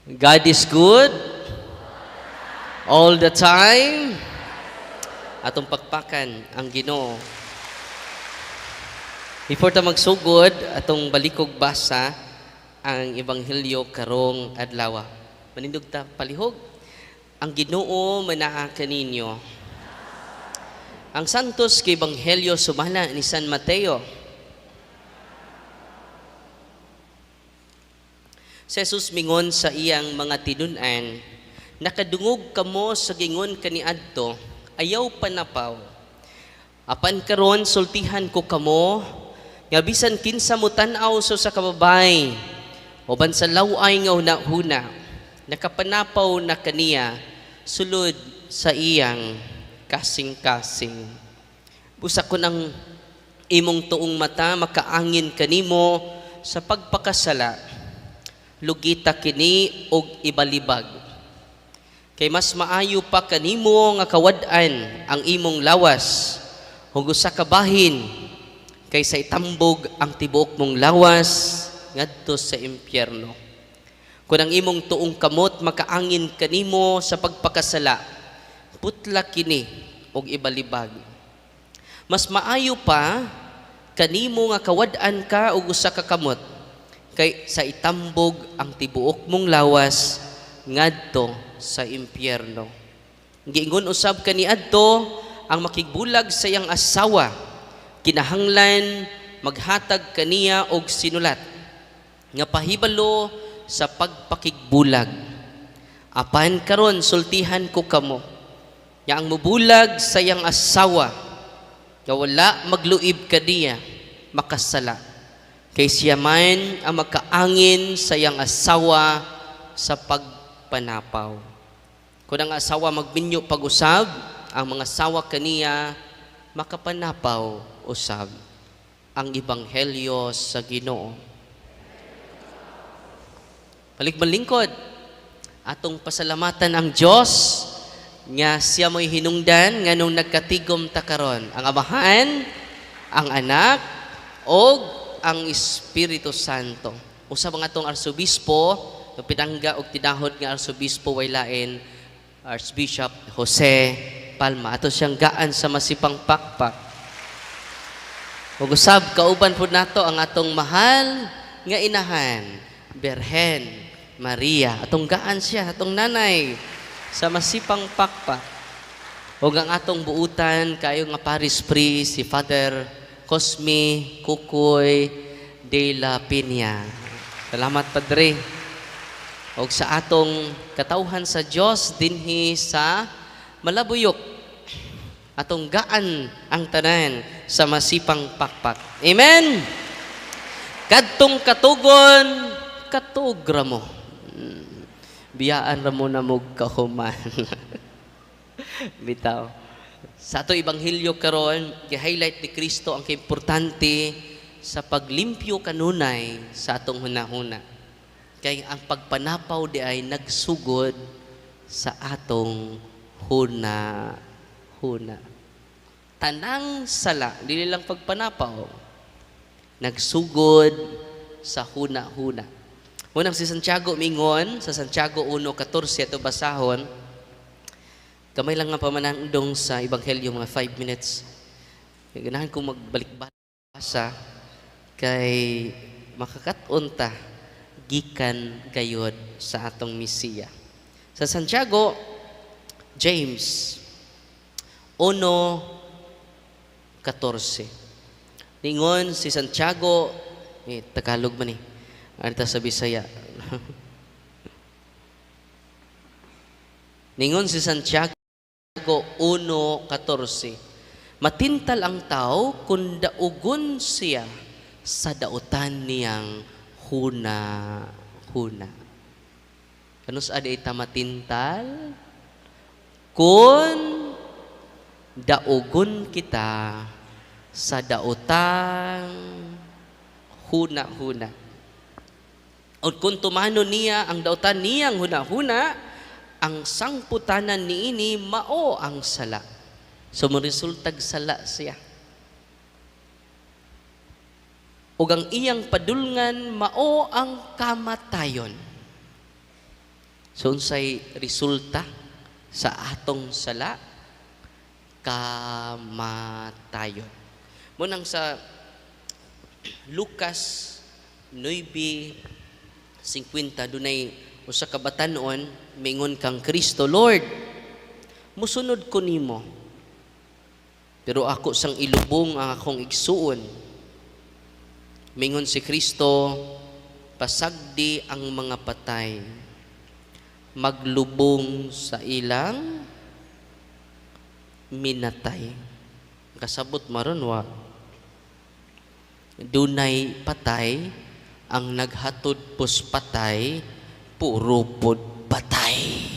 God is good all the time. Atong pagpakan ang Ginoo. Before ta magsugod, atong balikog basa ang Ebanghelyo karong adlaw. Manindog ta palihog. Ang Ginoo manaa kaninyo. Ang santos kay Ebanghelyo sumala ni San Mateo. Si Jesus mingon sa iyang mga tinun-an, nakadungog kamo sa gingon kaniadto, ayaw panapaw. Apan karon sultihan ko kamo, nga bisan kinsa mo tan-aw sa kababay, oban sa laway nga hunahuna, nakapanapaw na kaniya, sulod sa iyang kasing-kasing. Busa ko ng imong tuong mata, makaangin kanimo sa pagpakasala, lugita kini og ibalibag. Kay mas maayo pa kanimo nga kawad-an ang imong lawas ug usa ka bahin kaysa itambog ang tibuok mong lawas ngadto sa impyerno. Kung ang imong tuong kamot makaangin kanimo sa pagpakasala, putla kini og ibalibag. Mas maayo pa kanimo nga kawad-an ka og usa ka kamot kay sa itambog ang tibuok mong lawas ngadto sa impyerno. Giingon usab kaniadto ang makigbulag sa iyang asawa, kinahanglan maghatag kaniya og sinulat nga pahibalo sa pagpakigbulag. Apan karon sultihan ko kamo nga ang mubulag sa iyang asawa nga wala magluib kaniya makasala. Kay siya man ang makaangin sa iyang asawa sa pagpanapaw. Kung ang asawa magbinyo pag-usab, ang mga asawa kaniya makapanapaw usab. Ang Ebanghelyo sa Ginoo. Balik malingkod, atong pasalamatan ang Diyos nga siya mo'y hinungdan nga nung nagkatigom takaron. Ang Amahan, ang Anak, o ang Espiritu Santo. Usab ang atong arsobispo, ng pinangga og tinahod nga arsobispo way lain, Archbishop Jose Palma. Ato siyang gaan sa masipang pakpak. Ug usab kauban pud nato ang atong mahal nga inahan, Birhen Maria. Atong gaan siya, atong nanay sa masipang pakpak. Ug ang atong buutan kayo nga parish priest si Father Cosme Kukoy de la Piña. Salamat, Padre. O sa atong katauhan sa Diyos dinhi sa Malabuyok. Atong gaan ang tanan sa masipang pakpak. Amen. Kadtong katugon, katugra mo. Biyaan ra mo na mog kahuman. Bitaw. Sa ato Ebanghelyo karon, gi-highlight ni Kristo ang importante sa paglimpyo kanunay sa atong hunahuna. Kay ang pagpanapaw di ay nagsugod sa atong huna. Tanang sala, dili lang pagpanapaw, nagsugod sa huna-huna. Unang si Santiago mingon, sa Santiago 1:14 ato basahon, kamay lang nga pamanandong sa Ebanghelyo, mga 5 minutes. Ganahan kong magbalik-basa kay makakaton ta gikan gayod sa atong misiya. Sa Santiago, James 1:14. Ningon si Santiago, Tagalog man Arta sa Bisaya. Ningon si Santiago 1:14. Matintal ang tao kung daugon siya sa dautan niyang huna. Kanus ada ita matintal? Kung daugon kita sa dautang huna. O kung tumano niya ang dautan niyang huna, ang sangputanan niini mao ang sala. So resultag sala siya. ug ang iyang padulngan mao ang kamatayon. So unsay resulta sa atong sala? Kamatayon. Munang sa Lucas 9:50 dunay usa ka batan-on mingon kang Kristo, Lord, musunod ko nimo. Pero ako sang ilubong ang akong igsuon. Mingon si Kristo, pasagdi ang mga patay, maglubong sa ilang minatay. Kasabot maron wa. Dunay patay, ang naghatod pus patay, puro pod patay.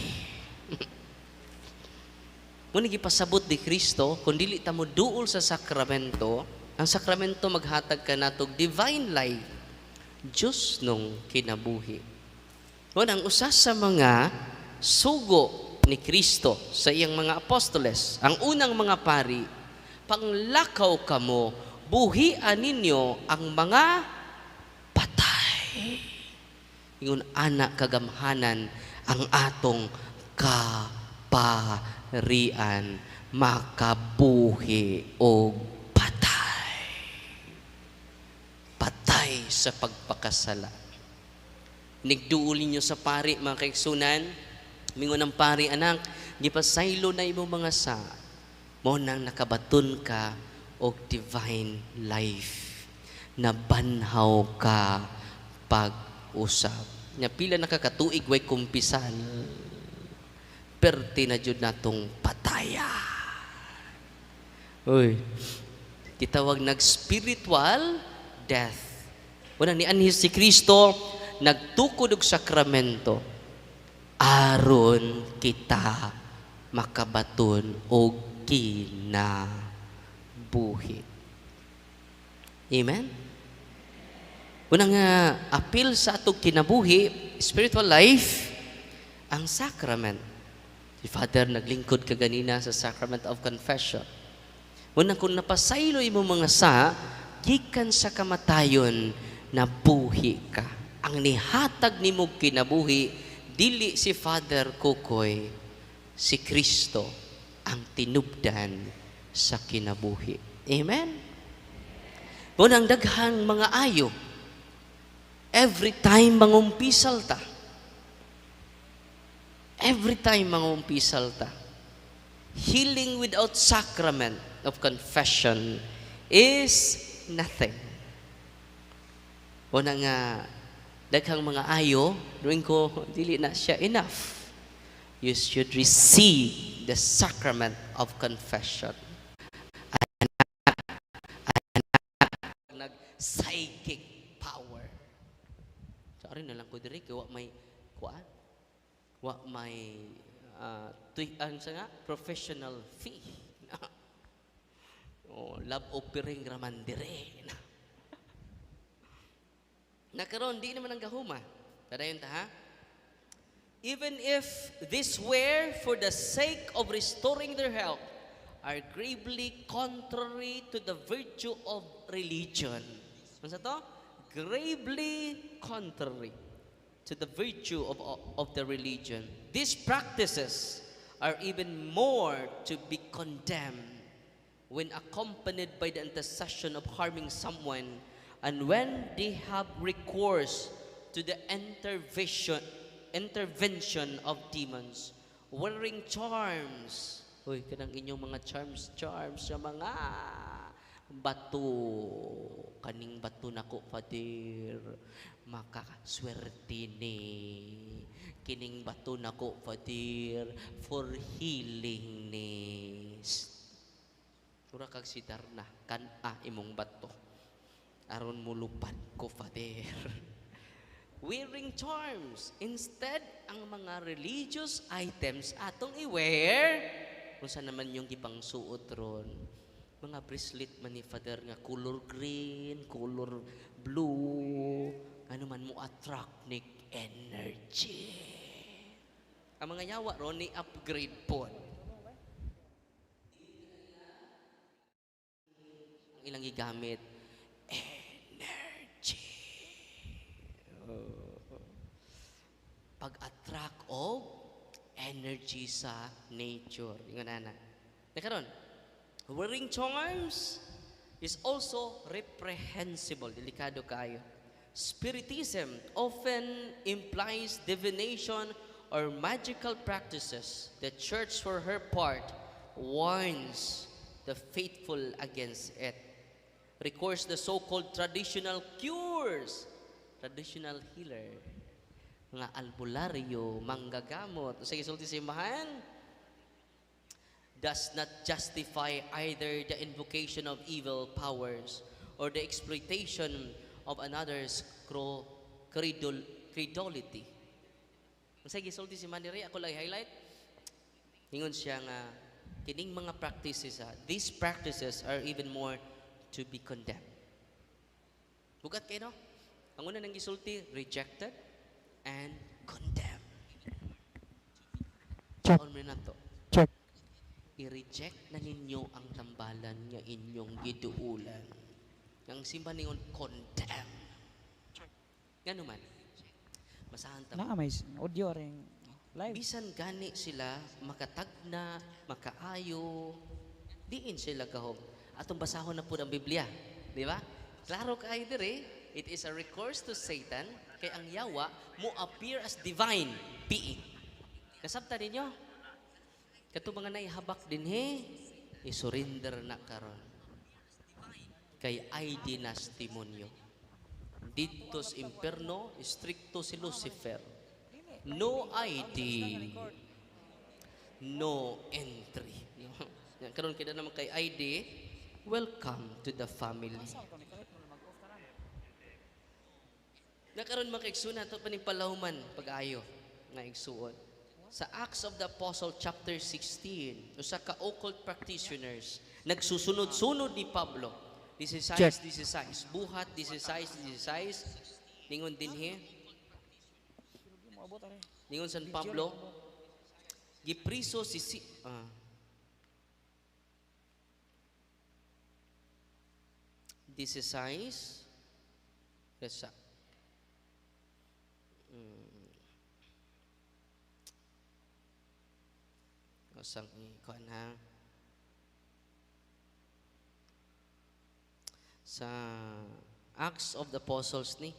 Muna gipasabot di Kristo, kung dili ta mo duol sa sakramento, ang sakramento maghatag ka natog divine life, Diyos nung kinabuhi. Muna ang usa sa mga sugo ni Kristo sa iyang mga apostoles, ang unang mga pari, panglakaw kamo, buhian ninyo ang mga patay. Ingon anak kagamhanan ang atong kaparian, makabuhi o patay. Patay sa pagpakasala. Nigduuli nyo sa pari, mga kaiksunan, mingon ang pari, anak, gipasaylo na imo mga sa, mo nang nakabaton ka o divine life, nabanhaw ka pag-usap. Nya pila nakakatuig way kumpisal, perti na jud natong pataya. Uy, kitawag nag-spiritual death. Wala ni anhi si Kristo, nagtukod og sakramento, aron kita makabaton og kinabuhi. Amen? Unang appeal sa atong kinabuhi, spiritual life, ang sacrament. Si Father naglingkod kaganina sa sacrament of confession. Unang kung napasaylo imo mga sa, gikan sa kamatayon, nabuhi ka. Ang nihatag nimo kinabuhi, dili si Father Kukoy, si Kristo ang tinubdan sa kinabuhi. Amen? Unang daghang mga ayo, every time mangumpisal ta. Every time mangumpisal ta. Healing without sacrament of confession is nothing. Una nga, daghang mga ayo, doon ko, dili na siya enough. You should receive the sacrament of confession. Psychic power. Sorry na lang ko diri kay wa may kuan. Wa may ang sa nga professional fee. Oh, love offering raman dire. Nakaron di naman ang gahuma. Padayon ta ha. Even if this were for the sake of restoring their health, are gravely contrary to the virtue of religion. Ano sa to? Gravely contrary to the virtue of the religion. These practices are even more to be condemned when accompanied by the intercession of harming someone and when they have recourse to the intervention of demons, wearing charms. Uy, kanang inyong mga charms sa mga bato. Kaning bato nako, Father, makaswerte ni. Kining bato nako, Father, for healing ni. Ura kag sidar na, imong bato. Aron mulupad ko, Father. Wearing charms. Instead, ang mga religious items atong i-wear, kung saan naman yung ibang suot ron, mga bracelet man ni Father nga color green, color blue, ano man mo attract ni energy. Ang mga yawa ron ni upgrade po. Ang ilang gigamit, energy. Pag-attract pag-attract og energy sa nature. Ingon ana. Nakaron, wearing charms is also reprehensible. Delikado kayo. Spiritism often implies divination or magical practices. The church, for her part, warns the faithful against it. Recourse the so-called traditional cures, traditional healer, mga albularyo, manggagamot, sa isulti simbahan, does not justify either the invocation of evil powers or the exploitation of another's credulity. Sa isulti simbahan diri, ako lang highlight, ingon siya nga, kining mga practices, these practices are even more to be condemned. Bugat kayo, no? Ang una nang gisulti, rejected and condemned. Check. All na to. Check. I-reject na ninyo ang tambalan nga inyong giduulan. Ang simba ningon, condemn. Ngano man? Masahan ta. May audio ring live. Bisan gani sila makatagna, makaayo, diin sila gahom. Atong basahon na po ang Biblia. Di ba? Klaro kayo dire, it is a recourse to Satan, kay ang yawa mo appear as divine being. Kasabta ninyo? Kato mga naihabak din isurrender na karon. Kay ay dinastimonyo. Dito sa imperno, stricto si Lucifer. No ID, no entry. Karon kita naman kay ID, welcome to the family. Nakaroon makaigsunan ito panipalahuman pag-ayo nga igsuon. Sa Acts of the Apostle chapter 16, usa ka occult practitioners nagsusunod-sunod ni Pablo. 16, buhat 16. Ningon dinhi. Ningon San Pablo, gipriso si 16 Resa. Osang ikuan ha. Sa Acts of the Apostles ni.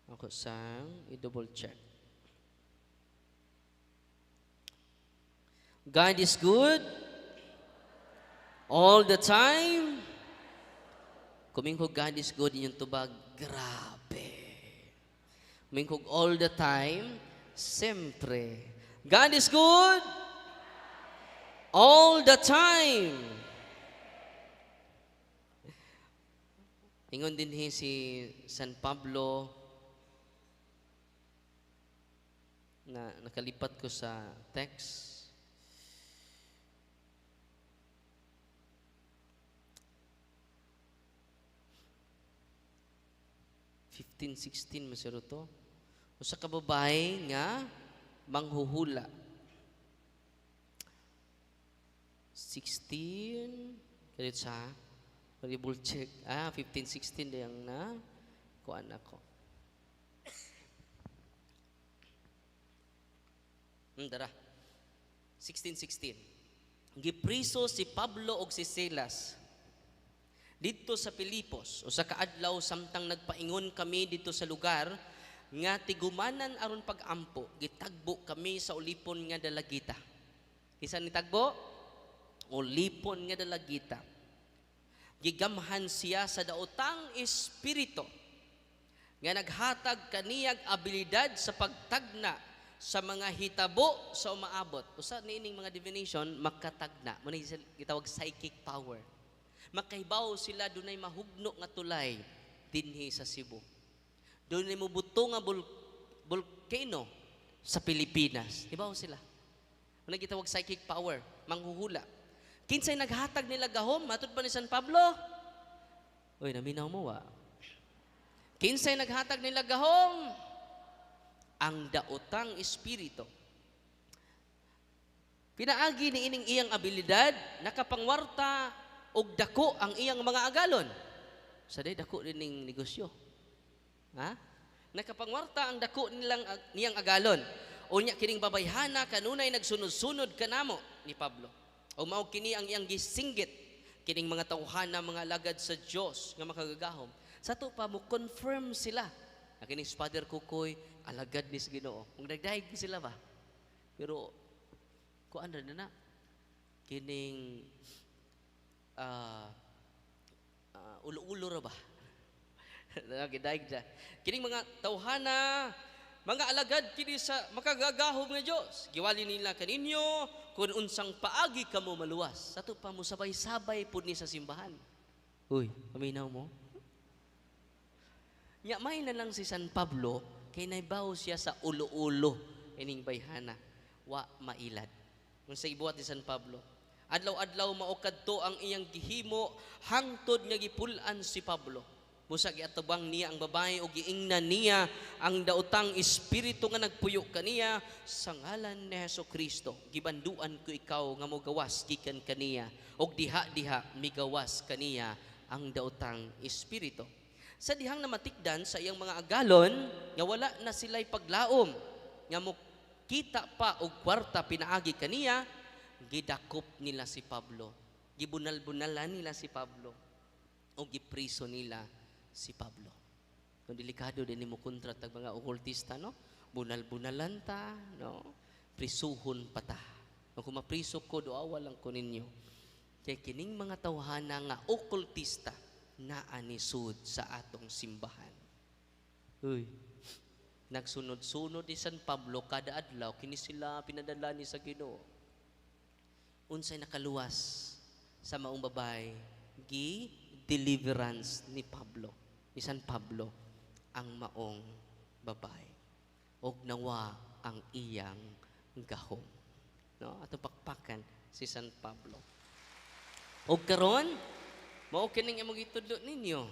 Ako sang i-double check. God is good all the time. Kumingkog God is good, inyong tubag, grabe. Kumingkog all the time, sempre. God is good all the time. Ingon din si San Pablo na nakalipat ko sa text. (15, 16) masiro to. Usa ka babae nga manghuhula. 16 kadit sa double check. 15, 16 dayang na kuan ako. Dara. 16, 16. Gipriso si Pablo og si Silas dito sa Pilipos, usa ka adlaw samtang nagpaingon kami dito sa lugar nga tigumanan aron pag-ampo, gitagbo kami sa ulipon nga dalagita. Kisa ni tagbo? Ulipon nga dalagita. Gigamhan siya sa daotang espiritu nga naghatag kaniyag abilidad sa pagtagna sa mga hitabo sa umaabot. Usa niining mga divination makatagna, mo ni gitawag psychic power. Makahibaw sila dunay mahugno nga tulay dinhi sa Cebu. Dunay mubuto nga volcano sa Pilipinas. Hibaw sila. Muna gitawag psychic power, manghuhula. Kinsay naghatag nila gahom matud pa ni San Pablo? Oy, naminaw mo wa. Kinsay naghatag nila gahom? Ang daotang espiritu. Pinaagi ni ining iyang abilidad, nakapangwarta og dako ang iyang mga agalon. Sa day dako din ning negosyo. Ha? nakapangwarta ang dako niyang agalon. Unya kining babayhana kanunay nagsunod-sunod kanamo ni Pablo. O mao kini ang iyang gisinggit kining mga tawhana mga alagad sa Dios nga makagagahom. Sa to pa mo confirm sila. Kining Father Kukoy alagad ni sa Ginoo. Kung nagdaig sila ba? Pero kuan ra na kining ulo-ulo ra ba? Nagdaig na. Kining mga tawhana mga alagad kini sa makagagahom nga Dios. Giwali nila kaninyo kung unsang paagi kamo maluwas. Sa to pa mo sabay-sabay pud ni sa simbahan. Uy, paminaw mo. Nya may na lang si San Pablo kay naibaw siya sa ulo-ulo ining bayhana wa mailad. Kung sa ibuhat ni San Pablo, adlaw-adlaw maokadto ang iyang gihimo hangtod nga gipulan si Pablo. Musa giatubang niya ang babae o giingnan niya ang daotang espiritu nga nagpuyo kaniya sa ngalan ni Hesukristo. Gibanduan ko ikaw nga mogawas gikan kaniya og diha-diha migawas kaniya ang daotang espiritu. Sa dihang namatikdan sa iyang mga agalon nga wala na sila'y paglaom nga mo kita pa og kwarta pinaagi kaniya, gidakop nila si Pablo, gibunal-bunalan nila si Pablo o gipriso nila si Pablo. Kung delikado din mo kontra tag mga okultista, no? Bunal-bunalan ta, no? Prisuhon pa ta. Kung mapriso ko, doawa lang ko ninyo. Kaya kining mga tawhana nga okultista na anisud sa atong simbahan. Uy, nagsunod-sunod ni San Pablo kada adlaw, kini sila pinadala ni sa Ginoo. Unsay nakaluwas sa maong babay, deliverance ni Pablo, ni San Pablo, ang maong babay. Og nawa ang iyang gahom. No? Ato pakpakan si San Pablo. Og karon, mao kining imong gitudlo ninyo.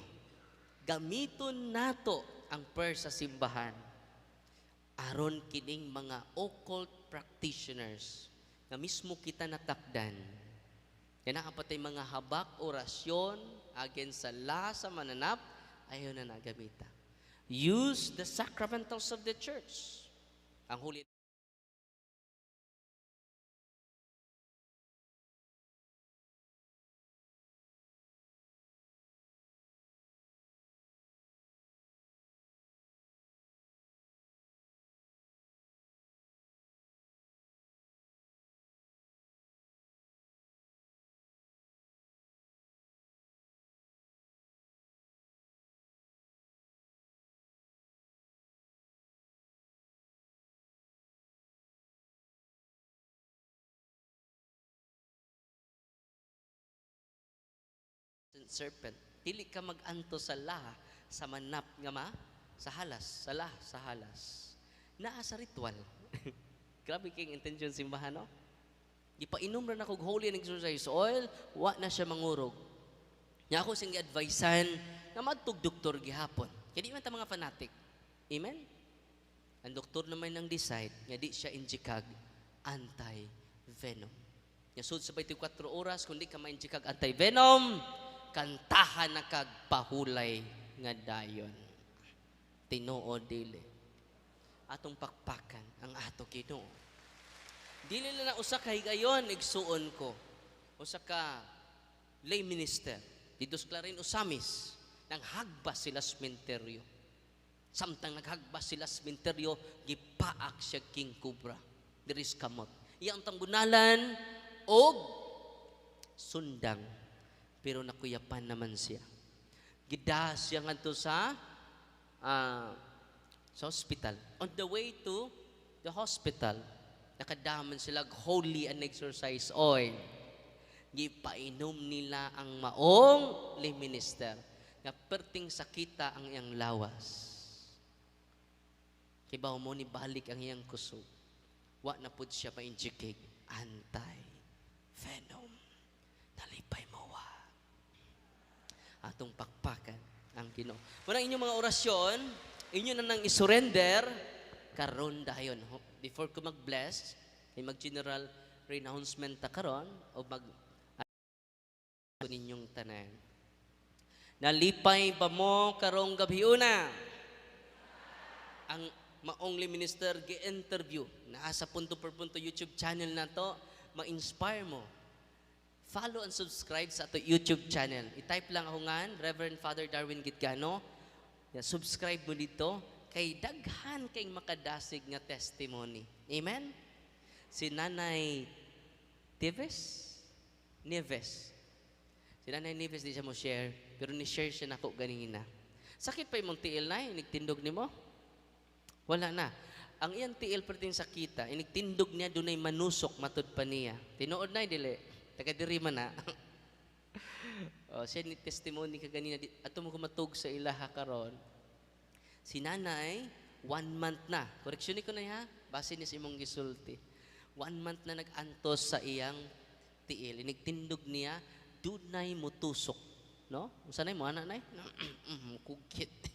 Gamiton nato ang prayer sa simbahan aron kining mga occult practitioners nga mismo kita natakdan. Yan ang patay mga habak, orasyon against sa sa mananap, ayaw na nagamita. Use the sacramentals of the church. Ang huli serpent. Dili ka maganto sa sa manap nga sa halas, sa halas. Naa sa ritual. Grabe king intention simbahan, no? Gipainom ra na kog holy and exorcise oil, wa na siya mangurog. Nya ako sing advisean na madtog doktor gihapon. Kaya di man ta mga fanatic. Amen? Ang doktor naman nang decide nga di siya injikag anti-venom. Nya sud sa 24 oras kundi ka ma-injikag anti-venom, kantahan na kagpahulay nga dayon. Tinuod dili. Atong pakpakan ang ato Ginoo. Dili na usa ka higayon igsuon ko. Usa ka lay minister dito sa Clarin Usamis nang hagbas sila sa sementeryo. Samtang naghagbas sila sa sementeryo, gipaak siya king cobra. Diri sa kamot. Iyang tambunalan og sundang. Pero nakuyapan naman siya. Gidas siya ngadto sa hospital. On the way to the hospital, nakadaman sila holy and exorcise oil. Gipainom nila ang maong lay minister nga perting sakita ang iyang lawas. Kibaw mo ni balik ang iyang kusog. Wa na pud siya ma-injectate anti-venom. Nalipay mo atong pakpakan ang Ginoo. Muna inyong mga orasyon, inyo na nang isurrender karon dayon. Before ko mag-bless, ay mag-general renouncement ta karon o mag ninyong tanan. Nalipay ba mo karong gabiuna? ang maongli minister gi-interview naa sa Punto per Punto YouTube channel na to, ma-inspire mo. Follow and subscribe sa ato YouTube channel. I-type lang ako nga, Reverend Father Darwin Gitgano. Subscribe mo dito kay daghan kay makadasig nga testimony. Amen? Si Nanay Nieves. Si Nanay Nieves di siya mo share, pero ni-share siya nako ganina. Sakit pa imong tiil na, inigtindog ni mo? Wala na. Ang iyang tiil perting sakita, inigtindog niya dunay manusok matud pa niya. Tinuod na dili. Taga diri man na. Siya ni testimony ka ganina ato mo kumatug sa ilaha karon. Si Nanay 1 month na. Koreksyon ko na ha. Base ni sa imong gisulti. 1 month na nag-antos sa iyang tiil. Inigtindog niya dunay mutusok, no? Unsa nay mo ana nay? Kugkit.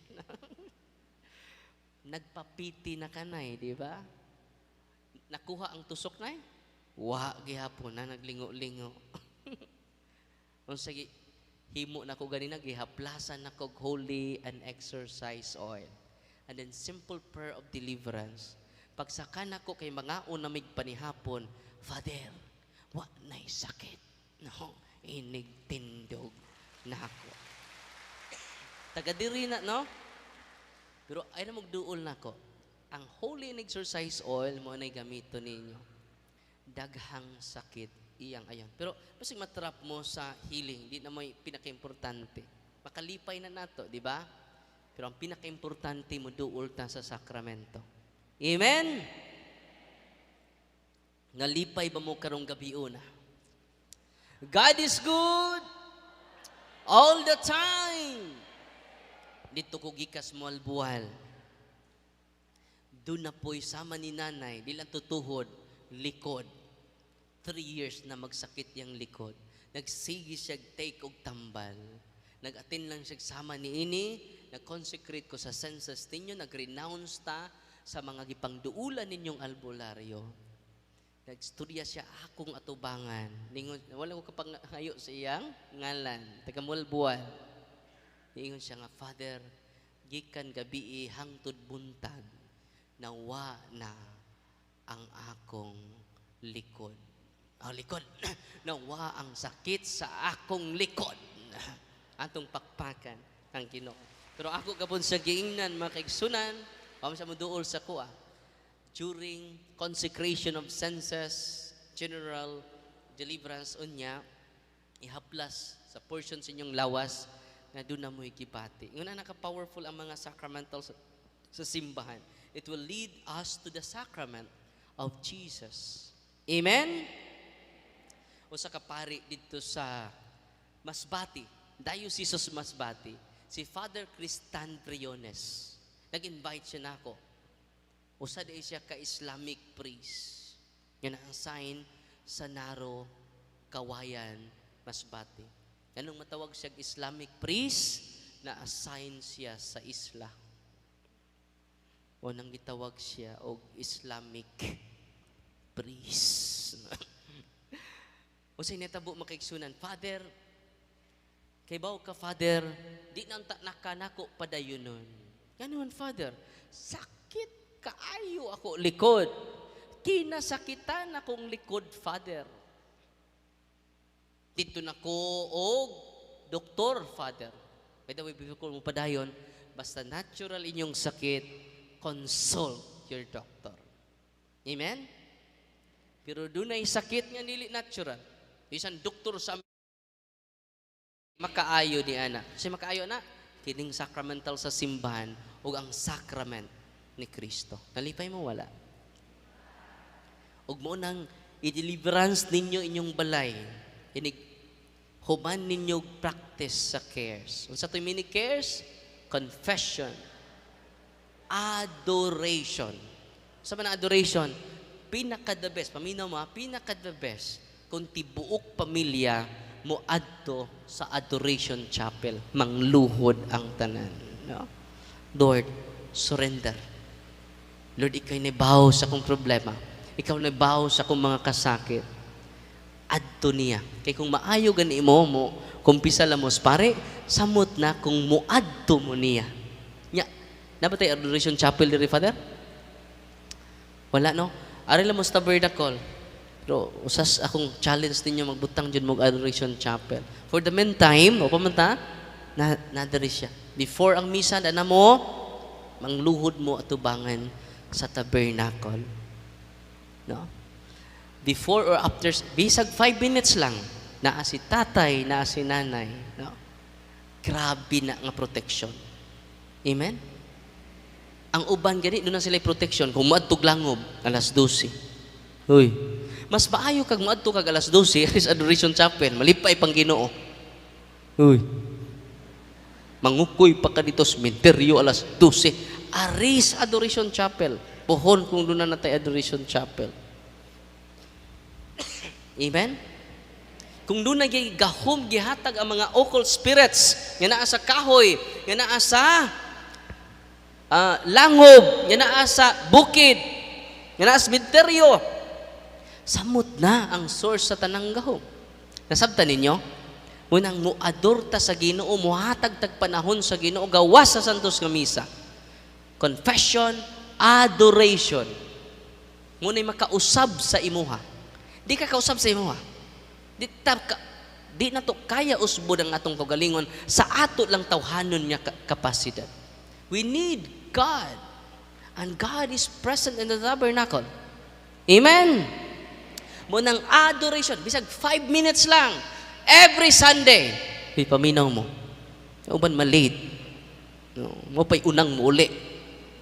Nagpapiti na kanay, di ba? Nakuha ang tusok nay? Wa gihapon na naglingo-lingo. Unsa himo na ko ganina gihaplasan na kog holy and exercise oil. And then simple prayer of deliverance. Pagsaka na ko kay mga unamig panihapon, Father, wa nay sakit. No, inigtindog na ako. Taga diri na, no? Pero ay na magduol na ko. Ang holy and exercise oil mo na gamito ninyo. Daghang sakit iyang ayon. Pero basig matrap mo sa healing, di na may pinakaimportante. Makalipay na nato, di ba? Pero ang pinakaimportante mo duol ta sa sakramento. Amen. Nalipay ba mo karong gabi una? God is good all the time. Dito ko gikas mo albuhal. Doon na po'y sama ni Nanay, di lang tutuhod, likod. 3 years na magsakit yung likod. Nagsigi siya take og tambal. Nag-attend lang siya sama ni ini. Nag-consecrate ko sa census ninyo. Nag-renounce ta sa mga gipangduulan ninyong albularyo. Nag-istorya siya akong atubangan. Ningon, wala ko kapangayo sa iyang ngalan. Tagamulbuan. Ningon siya nga, Father, gikan gabi hangtod buntag, nawa na ang akong likod. Likod. Nawa ang sakit sa akong likod. Atong pakpakan ang Ginoo. Pero ako kapon sa giingnan mga kaigsunan, sa muduol sa kuha. During consecration of census, general deliverance unya, ihaplas sa portion sa inyong lawas na doon na mo ikipati. Yung naka-powerful ang mga sacramentals sa simbahan. It will lead us to the sacrament of Jesus. Amen? O sa kapari dito sa Masbati, Diocese of Masbati, si Father Cristan Briones. Nag-invite siya na ako. Usa di siya ka-Islamic priest. Yan ang sign sa Naro, Kawayan, Masbati. Ganong matawag siya Islamic priest na assign siya sa isla. O nang gitawag siya og Islamic priest. O sa inetabo makaigsunan, Father, kay baw ka, Father, di nang nakanako padayunon. Ganon, Father, sakit kaayo ako likod. Kinasakitan akong likod, Father. Dito na ko og doktor, Father. By the way, before mo padayon, basta natural inyong sakit, consult your doctor. Amen? Pero doon ay sakit nga nili natural. Isang doktor sa makaayo ni ana. Kasi makaayo na, kining sacramental sa simbahan o ang sacrament ni Kristo. Nalipay mo wala. Ug mo nang i-deliverance ninyo inyong balay. Inig human ninyo practice sa cares. Unsa to mini cares? Confession. Adoration. Sa man adoration, pinaka-the best. Paminaw mo, pinaka-the best. Kung tibuok pamilya mo adto sa adoration chapel, mangluhod ang tanan. No? Lord, surrender. Lord, ikaw'y nabaw sa akong problema. Ikaw nabaw sa akong mga kasakit. Adto niya. Kaya kung maayo gani mo, kumpisa lamos, pare, samot na kung muadto mo niya. Nya, Nabatay adoration chapel diri, Father? Wala, no? Ari lang mo sa tabernacle. Pero usas akong challenge ninyo magbutang dyan mong adoration chapel. For the meantime, o pamanta, nadari siya. Before ang misa, na mo, mangluhod mo at tubangan sa tabernacle. No? Before or after, bisag 5 minutes lang, naa si tatay, naa si nanay. No? Grabe na nga protection. Amen? Ang uban gani, doon na sila protection. Kung maadtog langob, alas 12. Uy, mas maayo kag maadto kag alas 12, is adoration chapel, malipay pang Ginoo. Uy, mangukoy pa ka dito sa cemetery alas 12. Aris adoration chapel. Pohon kung doon na natay adoration chapel. Amen? Kung doon na gahom, gihatag ang mga occult spirits, nga naa sa kahoy, nga naa sa langob, nga naa sa bukid, nga naa sa cemeteryo, samot na ang source sa tanang gahom. Nasabtan ninyo? Munang muador ta sa Ginoo, muhatag tag panahon sa Ginoo, gawas sa santos nga misa. Confession, adoration. Muna'y makausab sa imuha. Di ka kausab sa imuha. Di na to kaya usbod ang atong kagalingon sa ato lang tawhanon niya kapasidad. We need God. And God is present in the tabernacle. Amen? Munang adoration, bisag 5 minutes lang, every Sunday, paminaw mo. Uban malate. No, mo pa'y unang muli.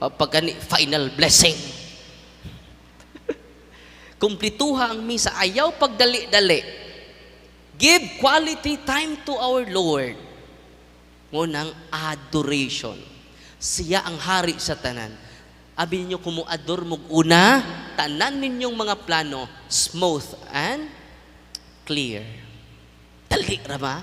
Pagkani, final blessing. Kumplituha ang misa. Ayaw pagdali-dali. Give quality time to our Lord. Ngunang adoration. Siya ang hari sa tanan. Abi ninyo kumuador mo una, tanan ninyong mga plano, smooth and clear. Dali rama,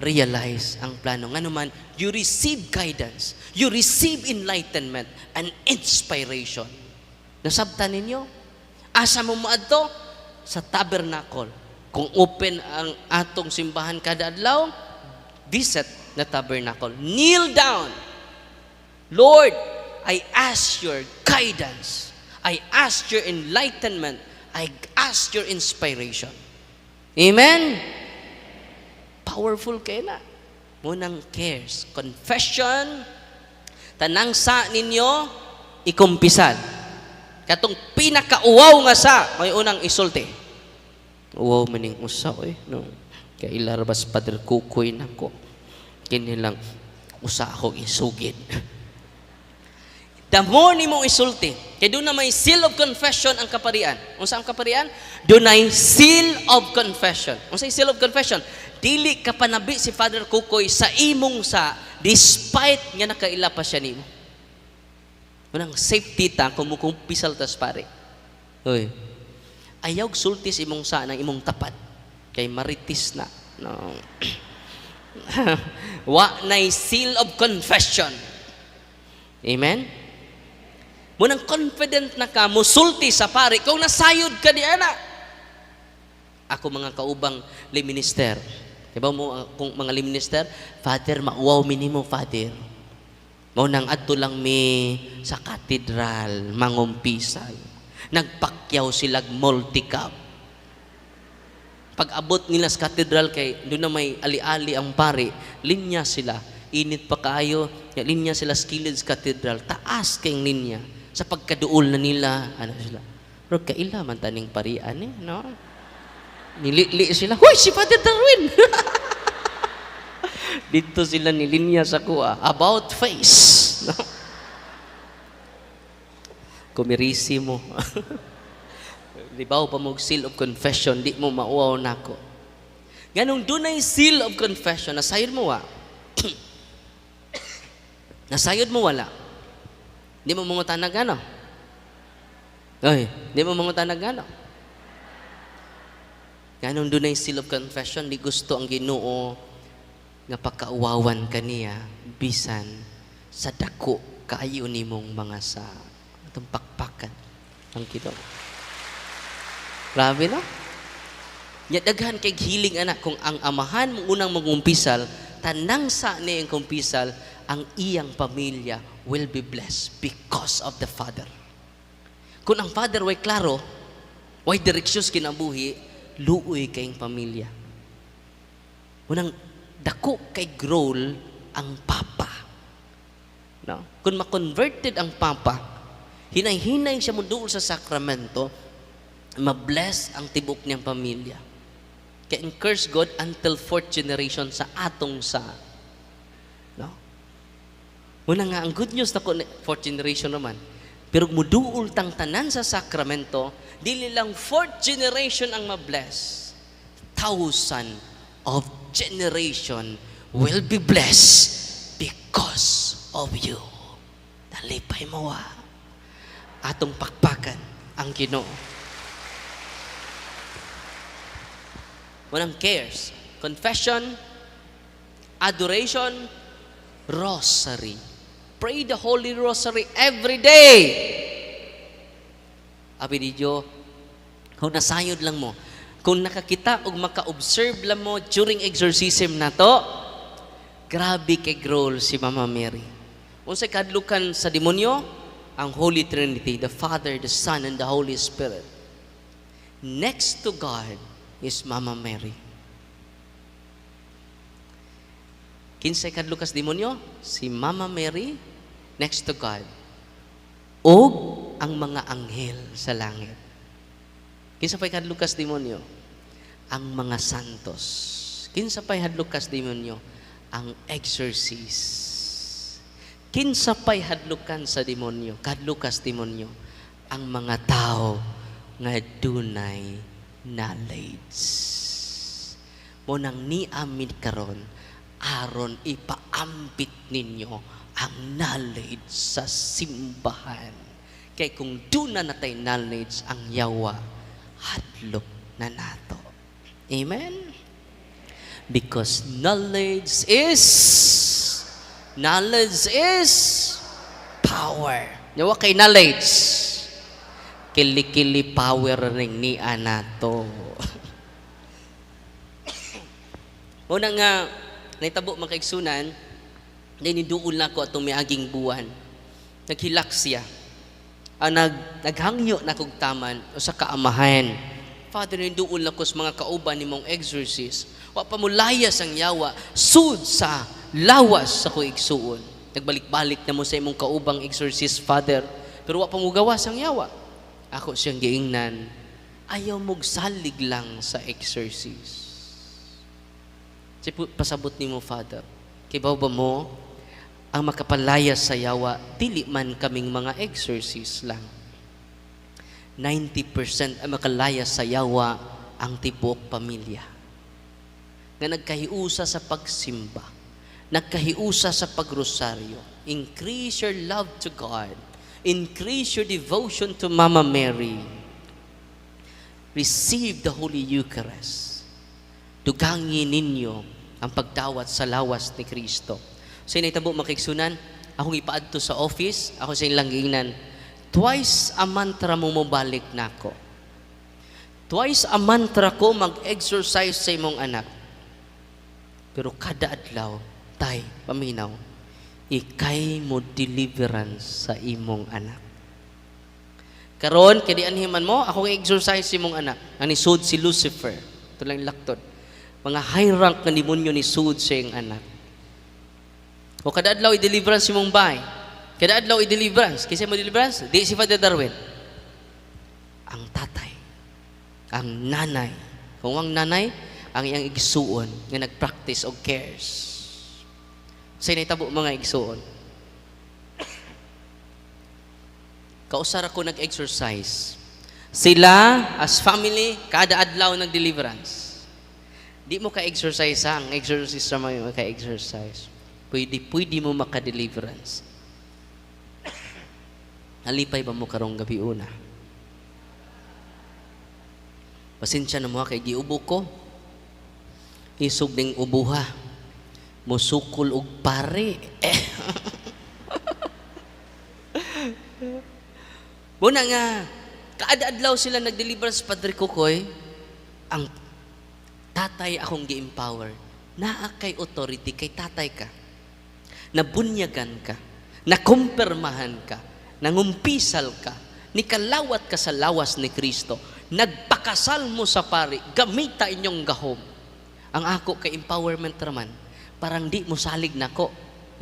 realize ang plano. Nga naman, you receive guidance, you receive enlightenment and inspiration. Nasabtan ninyo? Asa mo maadto? Sa tabernacle. Kung open ang atong simbahan kada adlaw, visit the tabernacle. Kneel down. Lord, I ask your guidance. I ask your enlightenment. I ask your inspiration. Amen? Powerful kayo na. Munang cares. Confession. Tanang sa ninyo, ikumpisan. Katong pinakauwaw nga sa, may unang isulti. Uwaw maning usaw eh. No? Kaya ilarabas Padre Kukoy na ko. Kinilang usa ako isugid. The more ni mo isulti, kaya doon na may seal of confession ang kaparian. Unsa ang kaparian? Doon ay seal of confession. Unsa ay seal of confession? Dili ka panabi si Father Kukoy sa imong sa, despite nga nakaila pa siya nimo. Unang safety ta, kumukumpisal tas pare. Uy, ayaw sultis imong sa ng imong tapat. Kay maritis na. No. Wa na'y seal of confession. Amen? Munang confident na ka, musulti sa pare, kung nasayod ka di anak. Ako mga kaubang liminister. Diba mo, kung mga liminister, Father, mauwaw minimo, Father. Munang adto lang mi sa katedral, mangumpisal. Nagpakyaw silag multi-cup. Pag abot nila sa katedral, kay doon na may ali-ali ang pare, linya sila. Init pa kayo, linya sila sa kilid sa katedral. Taas kayong linya. Sa pagkaduol na nila, ano sila? Pero kaila man taning parian eh, no? Nilili sila, huy, si Father Darwin! Dito sila nilinya sa kuha, about face. No? Kumirisi mo. Di ba pa mo seal of confession, di mo mauwaw na ko. Ganong doon ay seal of confession, nasayod mo wa? Nasayod mo wala? Di mo mga tanag ano? Ay, di mo mga tanag ano? Ganong doon ay seal of confession, di gusto ang Ginoo nga pagkauwawan kaniya bisan sa dako kaayo nimong mga sa itong pakpakan ang Ginoo. Grabe no? Daghan kay hiling anak kung ang amahan mong unang magumpisal, tanang sa niyang kumpisal ang iyang pamilya will be blessed because of the Father. Kung ang Father way klaro, way direksyon kinabuhi, luoy kayong pamilya. Unang dako kay role ang Papa. No? Kung ma-converted ang Papa, hinay-hinay siya mo doon sa sakramento, ma-bless ang tibok niyang pamilya. Kaya curse God until 4th generation sa atong sa. No? Muna nga, ang good news na ko, 4th generation naman, pero muduol tang tanan sa sakramento, dili lang 4th generation ang ma-bless. 1,000 of generation will be blessed because of you. Nalipay mo atong pakpakan ang Ginoo. Walang cares. Confession, adoration, rosary. Pray the Holy Rosary every day. Abi ni Diyo, kung nasayod lang mo, kung nakakita o maka-observe lang mo during exorcism na to, grabe kay role si Mama Mary. Unsay kadlukan sa demonyo? Ang Holy Trinity, the Father, the Son, and the Holy Spirit. Next to God is Mama Mary. Kinsay kadlukas demonyo? Si Mama Mary, next to God. O ang mga anghel sa langit. Kinsa pa'y hadlukas demonyo? Ang mga santos. Kinsa pa'y hadlukas demonyo? Ang exorcist. Kinsa pa'y hadlukan sa demonyo? Kadlukas demonyo. Ang mga tao nga dunay knowledge. Munang niamid karon aron ipaampit ninyo ang knowledge sa simbahan. Kay kung duna natay knowledge ang yawa, hadlok na nato. Amen? Because knowledge is power. Yawa kay knowledge. Kili-kili power ring ni anato. Una nga, naitabo makaigsunan, niduol na ko atong miaging buwan. Naghilak siya. Naghangyo na kog taman o sa kaamahan. Father, niduol na ko sa mga kauban ni mong exorcist. Wa pa mo layas ang yawa, sud sa lawas sa ko igsuon. Nagbalik-balik na mo sa imong kaubang exorcist, Father. Pero wa pa mo gawas ang yawa. Ako siyang giingnan, ayaw mong salig lang sa exorcist. Pasabot ni mo, Father. Kay ba mo, ang makapalayas sa yawa, dili man kaming mga exorcist lang. 90% ang makalayas sa yawa ang tibok pamilya. Nga nagkahiusa sa pagsimba, nagkahiusa sa pagrosaryo. Increase your love to God. Increase your devotion to Mama Mary. Receive the Holy Eucharist. Dugangin ninyo ang pagdawat sa lawas ni Kristo. So initabo makiksunan, akong ipaadto sa office, ako sa ilang giingnan, twice a mantra mo mobalik nako. Twice a mantra ko mag-exercise sa imong anak. Pero kada adlaw, tay, paminaw, ikay mo deliverance sa imong anak. Karon, kadi anhiman mo, akong exercise sa imong anak. Ang nisud si Lucifer. Ito lang laktod. Mga high rank na demonyo ni sud sa iyong anak. O kada adlaw i-deliverance si mong bay. Kada adlaw i-deliverance. Kasi mo deliverance? Di si Father Darwin. Ang tatay. Ang nanay. Kung ang nanay, ang iyang igsuon nga nag-practice og cares. Sa initabo mga igsuon. Kausara ko nag-exercise. Sila, as family, kada adlaw nag-deliverance. Di mo ka-exercise ang exorcist naman yung ka-exercise. Pwede mo maka-deliverance. Nalipay ba mo karong gabi una? Pasensya na mo kay giubo ko. Isog ning ubuha. Musukol og pare. Muna nga, kaada-adlaw sila nag-deliverance Padre Kukoy, ang tatay akong gi-empower. Naa kay authority, kay tatay ka. Nabunyagan ka. nakumpirmahan ka, nangumpisal ka, nikalawat ka sa lawas ni Kristo, nagpakasal mo sa pari, gamita inyong gahom. Ang ako kay empowerment raman, parang di mo salig nako.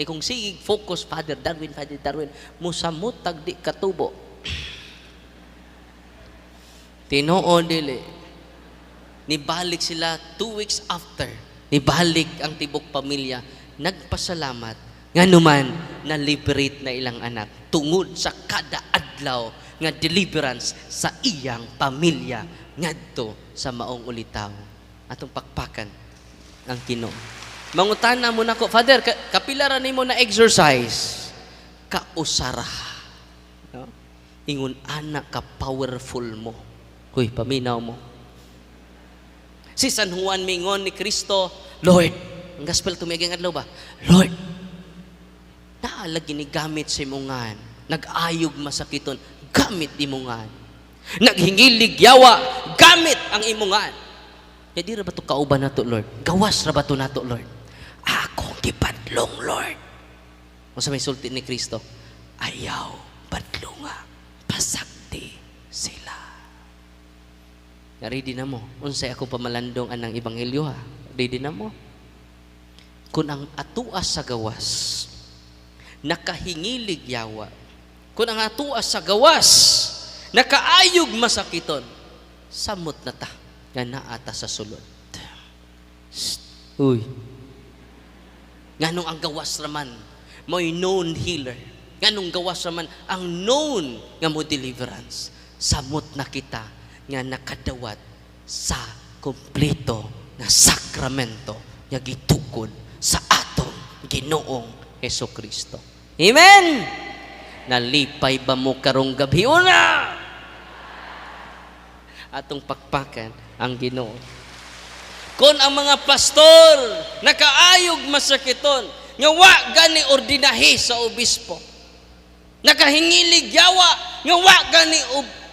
Kung sige, focus, Father Darwin, musamot tag di katubo. Tinoo dili. Nibalik sila 2 weeks after. Nibalik ang tibok pamilya. Nagpasalamat. Nga naman, na-liberate na ilang anak. Tungod sa kada adlaw nga deliverance sa iyang pamilya. Ngadto sa maong ulitaw. Atong pakpakan ang Ginoo. Mangutana mo nako, Father, kapilaran nimo na exercise. Kausara. No? Ingon anak ka powerful mo. Huy, paminaw mo. Si San Juan mingon ni Kristo, Lord, ang gospel tumigang adlaw ba? Lord, naalagi ni gamit sa imungan, nag-ayog masakiton, gamit imungan. Naghingilig yawa, gamit ang imungan. Ya di ra ba to kauban nato, Lord? Gawas ra ba to nato, Lord? Akong gipadlong, Lord. Kung sa may sulti ni Kristo, ayaw padlonga, pasakti sila. Ready na mo. Unsay ako pamalandong anang ebanghelyo ha. Ready na mo. Kung ang atuas sa gawas, nakahingilig yawa. Kung ang atuas sa gawas, nakaayog masakiton, samot na ta, nga naata sa sulod. Uy. Nganong ang gawas raman, mo'y known healer. Nganong gawas raman, ang known nga mo deliverance. Samot na kita, nga nakadawat sa kompleto na sakramento nga gitukod sa atong Ginoong Hesukristo. Amen! Nalipay ba mo karong gabi? Una! Atong pakpakan ang Ginoo. Kung ang mga pastor nakaayog masakiton, nga wa gani ordinahi sa obispo, nakahingilig yawa, nga wa gani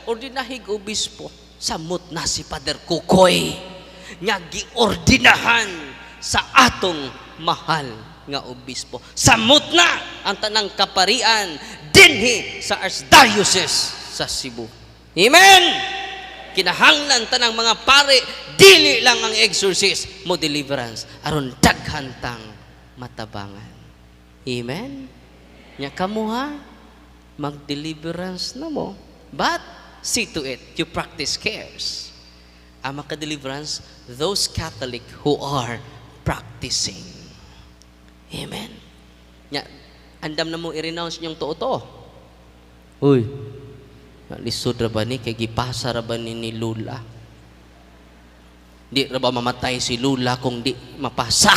ordinahig obispo, samot na si Father Kukoy nga giordinahan sa atong mahal nga obispo. Samot na ang tanang kaparian dinhi sa Archdiocese sa Cebu. Amen! Kinahanglan tanang mga pare, dili lang ang exorcist mo deliverance, aron daghantang matabangan. Amen? Nya kamo ha, mag-deliverance na mo. But see to it, you practice cares. Ang maka-deliverance, those Catholic who are practicing. Amen. Nya, andam na mo i-renounce niyong totoo. Uy, lisod ra ba ni, kay gipasa ra ba ni Lula? Di ra ba mamatay si Lula kung di mapasa?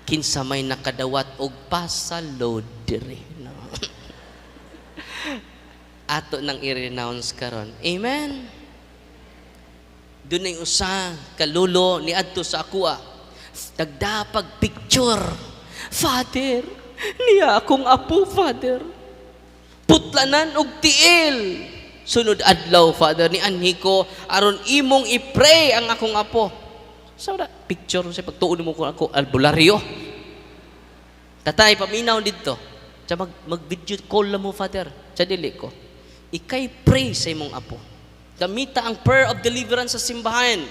Kinsa may nakadawat og pasaload diri. No? Ato nang i-renounce karon. Amen. Dunay usa kalulo ni adto sa akua. Nagdapag picture. Father, niya akong apo, Father. Putlanan og tiil. Sunod adlaw, Father, ni anhi ko aron imong i-pray ang akong apo. So picture sa pagtuon mo ko ako albularyo. Tatay paminaw didto. Sa mag-video call lang mo, Father. Sa dili ko. Ikay pray sa imong apo. Gamita ang prayer of deliverance sa simbahan.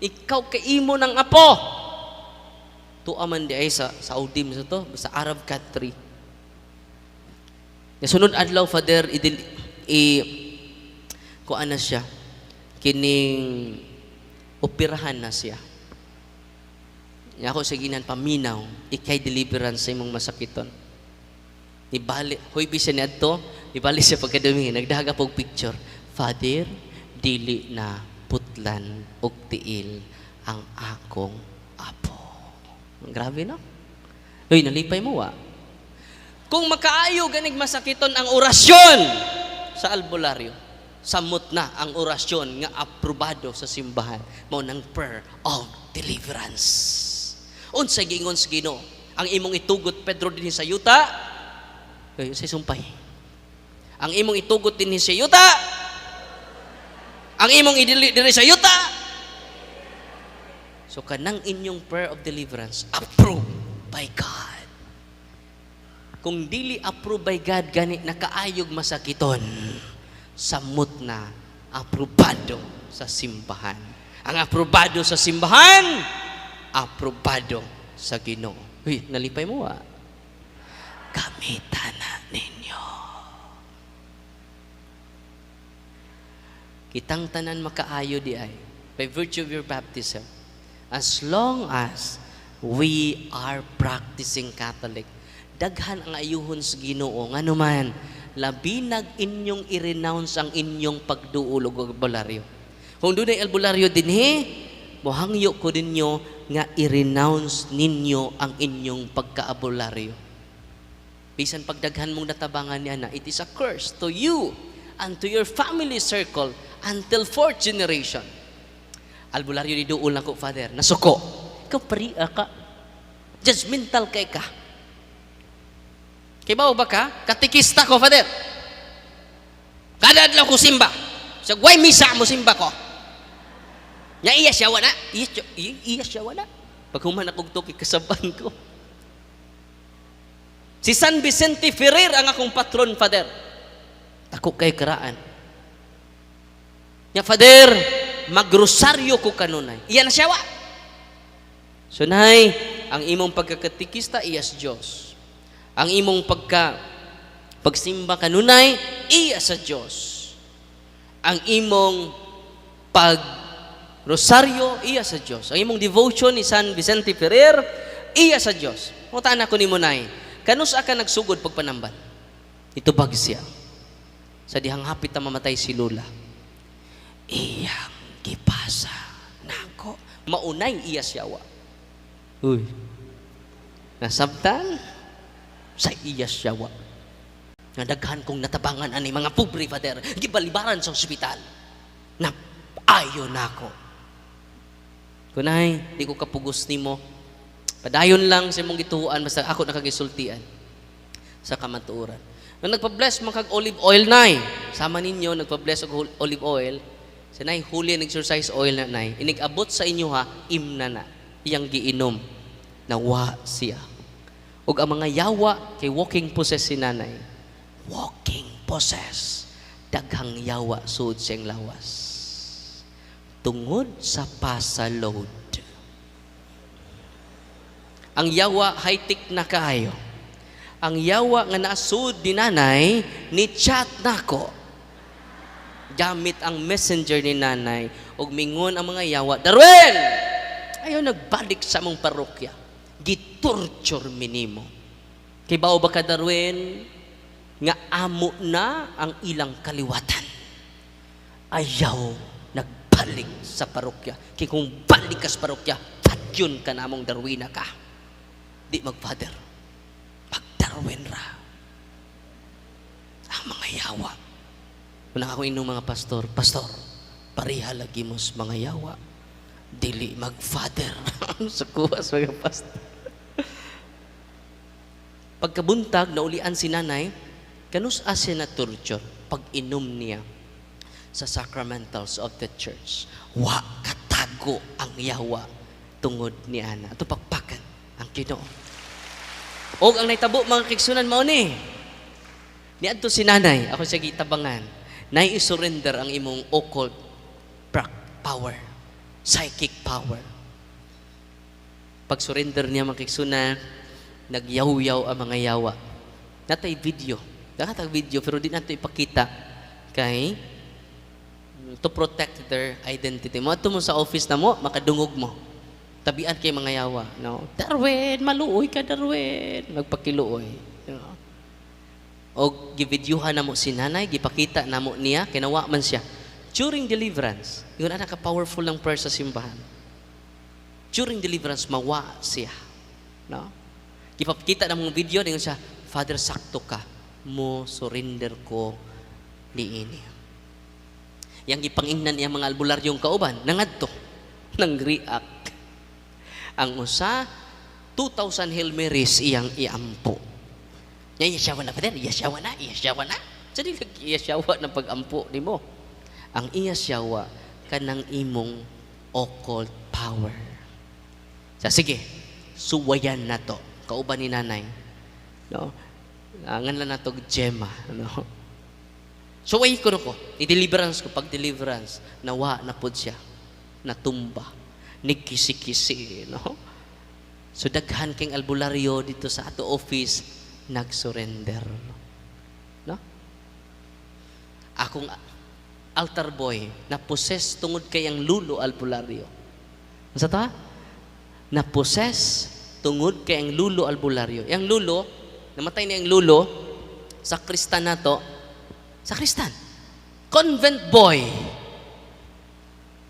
Ikaw kay imo ng apo. Tuaman di ay sa Saudim sa to, sa Arab country. Nasunod adlaw, Father, kuan na siya. Kining operahan na siya. Ako sa ginan paminaw, ikay deliverance sa imong masakiton. Ibali, hoy bisa ni adto, ibali siya pagkadumi, nagdaga pog picture. Father, dili na putlan og tiil ang akong apo. Grabe no? Hoy, nalipay mo wa. Kung makaayo ganig masakiton ang orasyon sa albularyo, samot na ang orasyon nga aprobado sa simbahan, mao nang prayer of deliverance. Unsay gingon sa Ginoo, ang imong itugot Pedro dinhi sa yuta, kayo sa sumpay. Ang imong itugot dinhi sa yuta, ang imong idili diri sa yuta. So kanang inyong prayer of deliverance approved by God. kung dili approve by God, gani nakaayog masakiton, samot na aprobado sa simbahan. Ang aprobado sa simbahan, aprobado sa Ginoo. Uy, nalipay mo Gamitan na ninyo. Kitang tanan makaayo di ay, by virtue of your baptism, as long as we are practicing Catholic, daghan ang ayuhon sa Ginoo, nga naman, labinag inyong i-renounce ang inyong pagduulog o albularyo. Kung doon ay albularyo dinhi, mohangyo ko ninyo nga i-renounce ninyo ang inyong pagka-albularyo. Bisan pagdaghan mong natabangan niya na, it is a curse to you and to your family circle until 4th generation. Albularyo ni duol lang ko, Father, nasuko. Ikaw paria ka. Judgmental kay ka. Kaya ba ka? Katikista ko, Father. Kada adlaw ko simba. So, why misa mo simba ko? Nya iya siya wala. Iya siya wala. Pag human akong tuki kasaban ko. Si San Vicente Ferrer ang akong patron, Father. Tako kay karaan. Nya, Father, magrosaryo ko kanunay. Iya na siya wa. So, nay, ang imong pagkakatikista, iyas Diyos. Ang imong pagsimba kanunay, iya sa Diyos. Ang imong rosaryo, iya sa Diyos. Ang imong devotion ni San Vicente Ferrer, iya sa Diyos. Mutaan ako ni Munay, kanus ka nagsugod pagpanamban? Ito bag siya. Sa dihang hapit na mamatay si Lola. Iyang gipasa nako. Maunay iya siyawa. Uy. Nasabtan sa iya siyawa. Nadaghan kong natabangan ani mga pobre, Father. Gibalibaran sa ospital. Na ayo nako. Kunay, di ko kapugos nimo. Padayon lang sa mong gituan basta ako nakagisultian sa kamatuoran. Nung nagpa-bless mga kag olive oil nay, sama ninyo nagpa-bless og olive oil, sinay huli nag-exercise oil na nay. Inigabot sa inyo ha, imna na iyang giinom nawa siya. Og ang mga yawa kay walking possess si nanay. Walking possess. Daghang yawa sud siyang lawas. Tungod sa pasaload. Ang yawa high-tech na kaayo. Ang yawa nga nasud ni nanay, ni chat nako. Gamit ang messenger ni nanay, og mingon ang mga yawa, Darwin! Ayaw nagbalik sa mong parokya. Gitorture minimo. Kay bao ba ka, Darwin? Nga amo na ang ilang kaliwatan. Ayaw nagbalik sa parokya. Kay kung balik ka sa parokya, patyon ka namong Darwina ka. Di mag-father. Mag-Darwin ra. Ang mga yawa. Una ako inyong mga pastor, pariha lagi mos mga yawa. Dili mag-father. Sukuwas mga pastor. Pagkabuntag, naulian si nanay, kanus ase na torture pag inom niya sa sacramentals of the church. Wa katago ang yawa tungod ni ana. Ito pakpakan ang Ginoo. Og ang naitabo mga kigsunan mao ni. Niadto si nanay, ako siya gitabangan. Nay i-surrender ang imong occult power, psychic power. Pag surrender niya mga kigsunan, nagyaw-yaw ang mga yawa. Natay video. Nakatag video pero di nato ipakita kay to protect their identity. Mo ato mo sa office na mo, makadungog mo. Tabian kay mga yawa, no? Darwin, maluoy ka, Darwin. Magpakiluoy. You know? O givideohan na mo si nanay, gipakita na mo niya, kinawa man siya. During deliverance, yun na ka-powerful ng prayer sa simbahan. During deliverance, mawa siya. No? Gipakita na mong video, ningon siya, Father, sakto ka. Mo surrender ko ni ini. Yang gipangingnan niya mga albularyong kauban, nangadto, nang react. Ang usa, 2,000 Hail Marys iyang iampo. Iyasyawa na, Father, iyasyawa na. Jadi iyasyawa na pag-ampo ni mo. Ang iyasyawa kanang imong occult power. Sige, suwayan na to. Kauban ni nanay. No? Ngan lang natog Gemma, ano. So way ko ko, i-deliverance ko, pag deliverance, nawa na pod siya, natumba, nagkisi-kisi, no? So daghan king albularyo dito sa ato office, nag-surrender. No? Akong altar boy, na-possess tungod kay ang lulo albularyo. Ano sa ta? Na-possess tungod kay ang lulo albularyo. Yang lulo, namatay na yung lulo, sa kristan na to, sa kristan. Convent boy.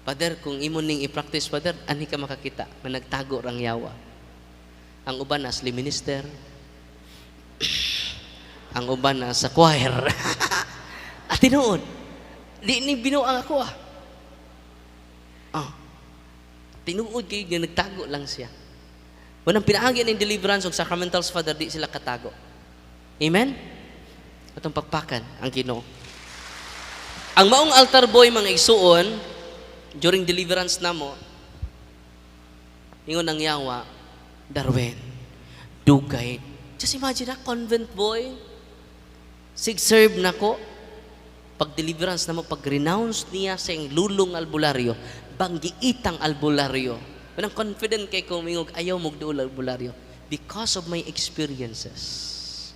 Father, kung imo ning i-practice, Father, ani ka makakita, na nagtago rang yawa. Ang uban na asli minister, ang uban na sa choir. At tinuod, di ni binuang ako tinuod kay nga nagtago lang siya. Unang pinaagi ng deliverance of sacramentals, Father, di sila katago. Amen? Atong pagpakan ang Ginoo. Ang maong altar boy, mga igsuon, during deliverance namo, ingon ang yawa, Darwin, dugay. Just imagine na, convent boy, sig-serve na ko, pag-deliverance namo, pag-renounce niya sa yung lulong albularyo, banggiitang albularyo. Manang confident kay kumingog, ayaw magduol albularyo. Because of my experiences.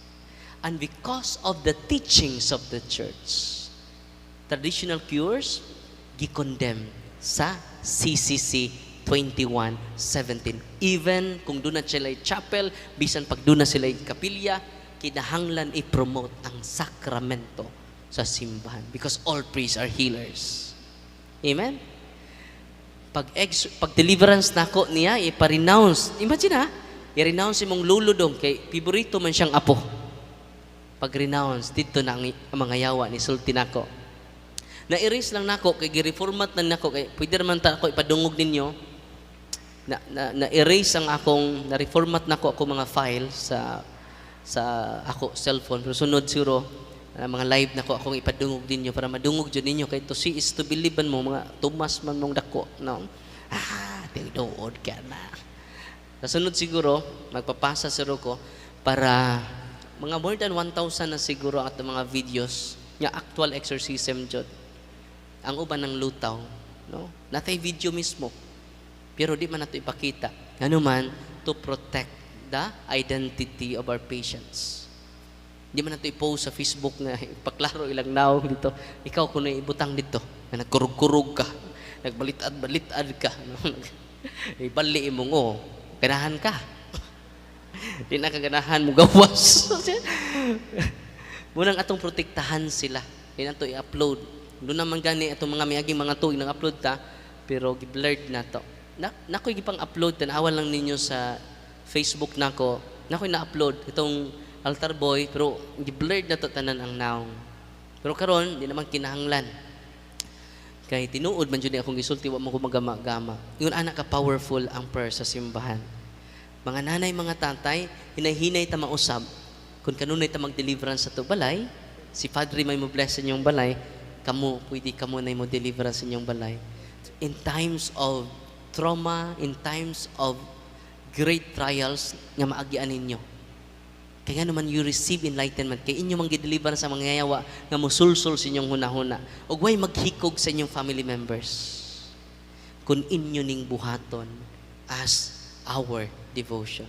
And because of the teachings of the church. Traditional cures, gi-condemn sa CCC 21:17. Even kung doon na sila chapel, bisan pag doon na sila kapilya, kinahanglan i-promote ang sakramento sa simbahan. Because all priests are healers. Amen? Pag deliverance na ko niya, ipa-renounce. Imagine ha, i-renounce mong lulo dong, kay piborito man siyang apo. Pag-renounce, dito na ang mga yawa ni sulti nako. Na-erase lang nako, kay gi-reformat na nako, kay pwede naman ta ako ipadungog ninyo, na-erase ang akong, na-reformat nako ako mga file sa ako cellphone. Pero sunod siguro, mga live nako akong ipadungog ninyo para madungog dyan ninyo, kay to see is to believe mo, mga tumas man mong dako, no? Tinuod ka na. Kasunod siguro, magpapasa siguro ko, para mga more than 1,000 na siguro at mga videos, nga actual exorcism jud. Ang uban ng lutaw, no? Natay video mismo. Pero di man nato ipakita. Ano man, to protect the identity of our patients. Di man nato i-post sa Facebook na ipaklaro ilang naong dito. Ikaw kung ibutang dito, na nagkurug-kurug ka, nagbalitad-balitad ka, no? Ibali mo ganahan ka. Di na kaganahan mo gawas. Munang atong protektahan sila. Di na to i-upload. Doon naman gani itong mga miyaging mga tuig nang upload ta, pero gi-blurred na to. Nako'y gipang upload, tanawan lang ninyo sa Facebook nako. Nako'y na-upload itong altar boy, pero gi-blurred na to tanan ang naong. Pero karon di naman kinahanglan. Kay tinuod man jud akong gisulti, wa mo ko magama-gama. Ingon anak ka powerful ang prayer sa simbahan. Mga nanay, mga tatay, hinay-hinay ta mausab. Kung kanunay ta mag-deliverance sa to balay, si Padre may mo bless sa inyong balay, pwede kamo na mo deliverance sa inyong balay. In times of trauma, in times of great trials, nga maagian ninyo. Kaya naman you receive enlightenment. Kaya inyo mang-deliver sa mga yawa nga musulsul sa inyong hunahuna. O way maghikog sa inyong family members. Kung inyo ning buhaton as our devotion.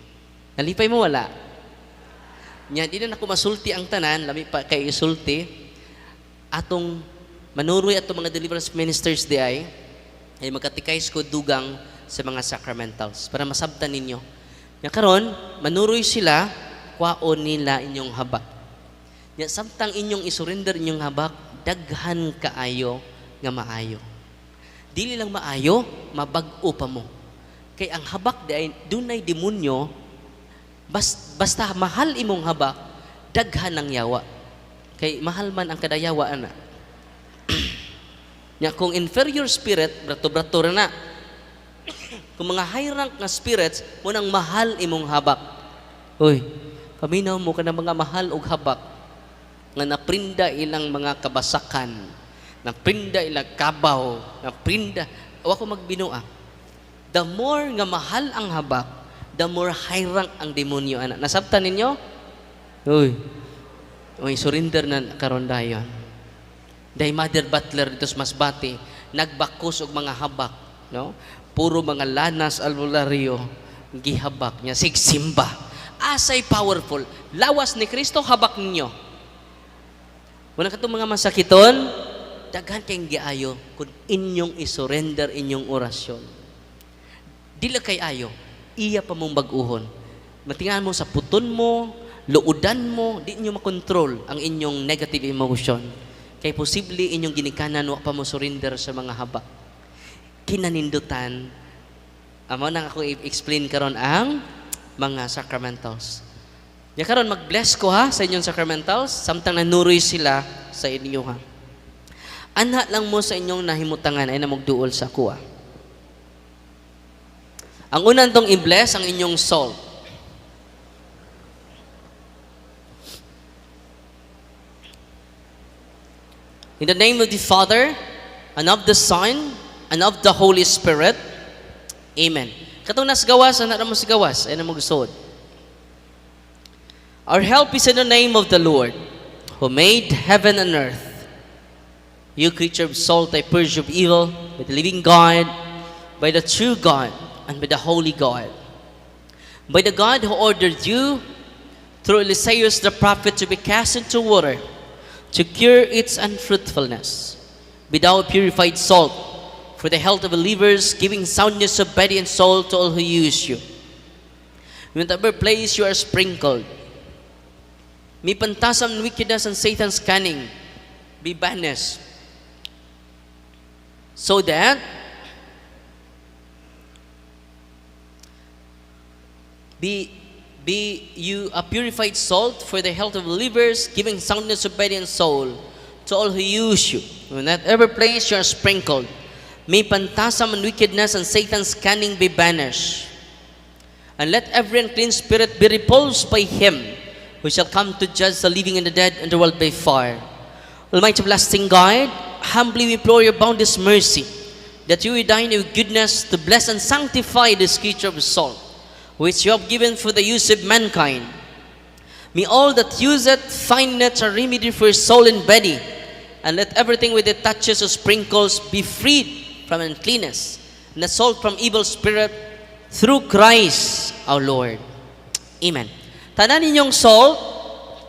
Nalipay mo wala? Nya, di na ako masulti ang tanan, lami pa kay isulti, atong manuroy atong mga deliverance ministers di ay magkatikais ko dugang sa mga sacramentals para masabtan ninyo. Nya karon, manuroy sila, kwaon nila inyong habak. Nya, samtang inyong isurrender inyong habak, daghan kaayo nga maayo. Dili lang maayo, mabag-o pa mo. Kay ang habak di ay dunay demonyo, basta mahal imong habak, daghan ang yawa. Kay mahal man ang kadayawa ana. Nya kung inferior spirit, brato-brato na. Kung mga high rank nga spirits, munang mahal imong habak. Uy, paminaw mo ka ng mga mahal og habak nga naprinda ilang mga kabasakan, naprinda ilang kabaw, naprinda, wa ko magbinuang. The more nga mahal ang habak, the more high rank ang demonyo. Nasabtan ninyo? Uy, may surrender na karon dayon. Dahil Mother Butler dito sa Masbate, nagbakos og mga habak, no? Puro mga lanas albularyo gihabak niya sig simba. Asay powerful. Lawas ni Kristo habak ninyo. Wala ka mga masakiton, daghan kayong giayo kung inyong isurrender inyong orasyon. Dila kay ayo, iya pa mong baguhon. Matingan mo sa puton mo, luudan mo, di nyo makontrol ang inyong negative emotion. Kaya posible inyong ginikanan, wa pa mo surrender sa mga habak. Kinanindutan, amo nang ako i-explain karon ang mga sacramentals. Ya karon mag-bless ko ha sa inyong sacramentals, samtang nanuroy sila sa inyo ha. Ana lang mo sa inyong nahimutangan ay namugduol sa kuha. Ang unang tong i-bless ang inyong soul. In the name of the Father, and of the Son, and of the Holy Spirit. Amen. Katong nas gawas, anak na mo si gawas, ay na mo gusod. Our help is in the name of the Lord, who made heaven and earth. You creature of salt, I purge of evil, by the living God, by the true God, and by the holy God. By the God who ordered you, through Eliseus the prophet, to be cast into water, to cure its unfruitfulness. Be thou a purified salt, for the health of believers, giving soundness of body and soul to all who use you. In whatever place you are sprinkled, may pantasam wickedness and Satan's cunning be banished, so that be you a purified salt for the health of believers, giving soundness of body and soul to all who use you. In that every place you are sprinkled, may pantasam and wickedness and Satan's cunning be banished. And let every unclean spirit be repulsed by him who shall come to judge the living and the dead and the world by fire. Almighty everlasting God, humbly we implore your boundless mercy, that you will dine with goodness to bless and sanctify this creature of salt, which you have given for the use of mankind. May all that use it find natural remedy for soul and body, and let everything with it touches or sprinkles be freed from uncleanness, and the salt from evil spirit, through Christ our Lord. Amen. Tanan ninyong salt,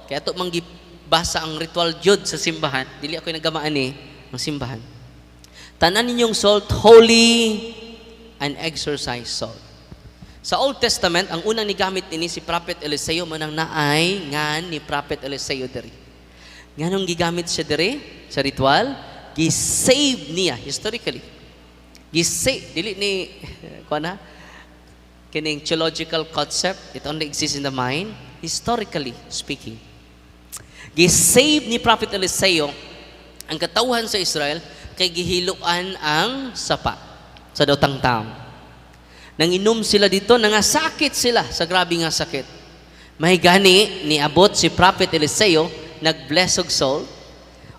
kaya ito manggibasa ang ritual jud sa simbahan, dili ako nagamaan ng simbahan. Tanan ninyong salt, holy and exorcised salt. Sa Old Testament, ang unang nigamit ini si Prophet Eliseo, manang naay ngan ni Prophet Eliseo diri. Nganong gigamit siya diri sa ritual? Gi-save niya historically. Gi-save dili ni kuana kining theological concept, it only exists in the mind, historically speaking. Gi-save ni Prophet Eliseo ang katawhan sa Israel kay gihiluan ang sapa sa daotang taom. Nanginom sila dito, nangasakit sila sa grabe nga sakit. May gani niabot si Prophet Eliseo, nag-bless og soul,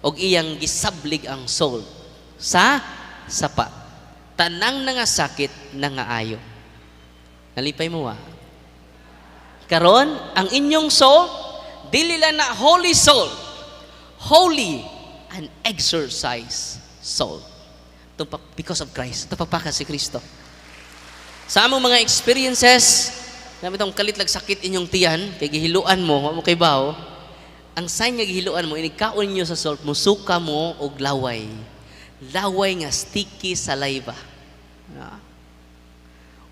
og iyang gisablig ang soul sa sapa. Tanang nangasakit, nangaayo. Nalipay mo karon ang inyong soul, dili lang na holy soul, holy and exorcised soul. Because of Christ. Ito pagpaka si Kristo. Sa among mga experiences, namin itong kalitlag sakit inyong tiyan, kay gihiluan mo, mo kay bao, ang sign nga gihiluan mo, inikaon nyo sa salt, musuka mo og laway. Laway nga sticky saliva.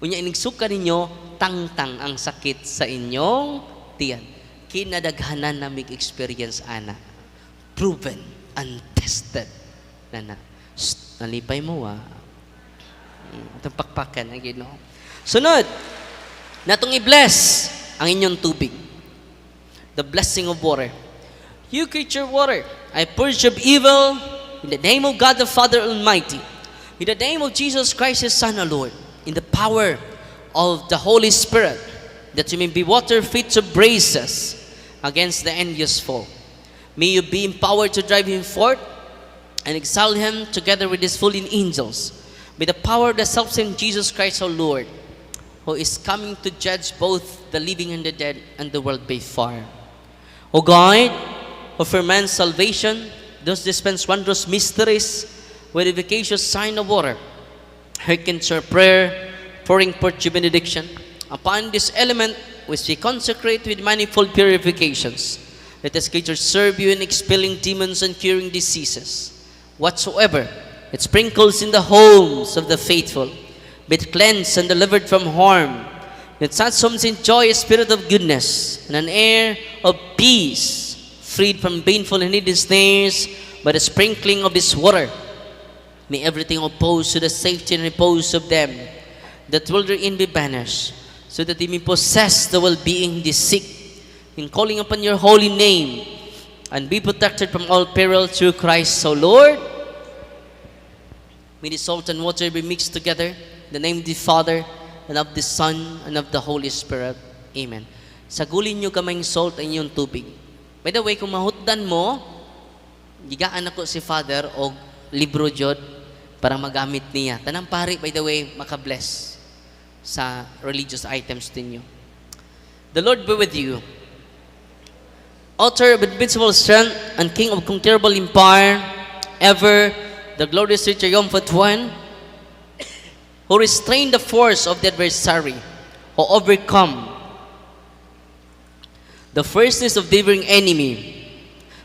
Unya inigsuka ninyo, tangtang ang sakit sa inyong tiyan. Kinadaghanan na mig experience ana. Proven and tested. Nalipay mo itong pakpakan ang Ginoo. Sunod, natong i-bless ang inyong tubig. The blessing of water. You creature water, I purge of evil in the name of God the Father Almighty, in the name of Jesus Christ His Son, our Lord, in the power of the Holy Spirit, that you may be water fit to brace us against the envious foe. May you be empowered to drive him forth and exalt him together with his fallen angels, by the power of the self-same Jesus Christ our Lord, who is coming to judge both the living and the dead and the world by fire. O God, offer man's salvation, thus dispense wondrous mysteries with efficacious sign of water. Hearken to our prayer, pouring forth your benediction upon this element which we consecrate with manifold purifications. Let the Scripture serve you in expelling demons and curing diseases. Whatsoever it sprinkles in the homes of the faithful, be it cleansed and delivered from harm. Let such homes enjoy a spirit of goodness and an air of peace, freed from painful and hidden snares by the sprinkling of this water. May everything opposed to the safety and repose of them that will therein be banished, so that they may possess the well-being they seek in calling upon your holy name, and be protected from all peril through Christ. So Lord, may the salt and water be mixed together in the name of the Father, and of the Son, and of the Holy Spirit. Amen. Sagulin nyo kamayng salt ang inyong tubig. By the way, kung mahutdan mo, gigaan ako si Father o libro jod para magamit niya. Tanang pari, by the way, makabless sa religious items ninyo. The Lord be with you. Author of invincible strength and King of conquerable empire, ever the glorious triumphant one, who restrained the force of the adversary, who overcome the fierceness of the devouring enemy,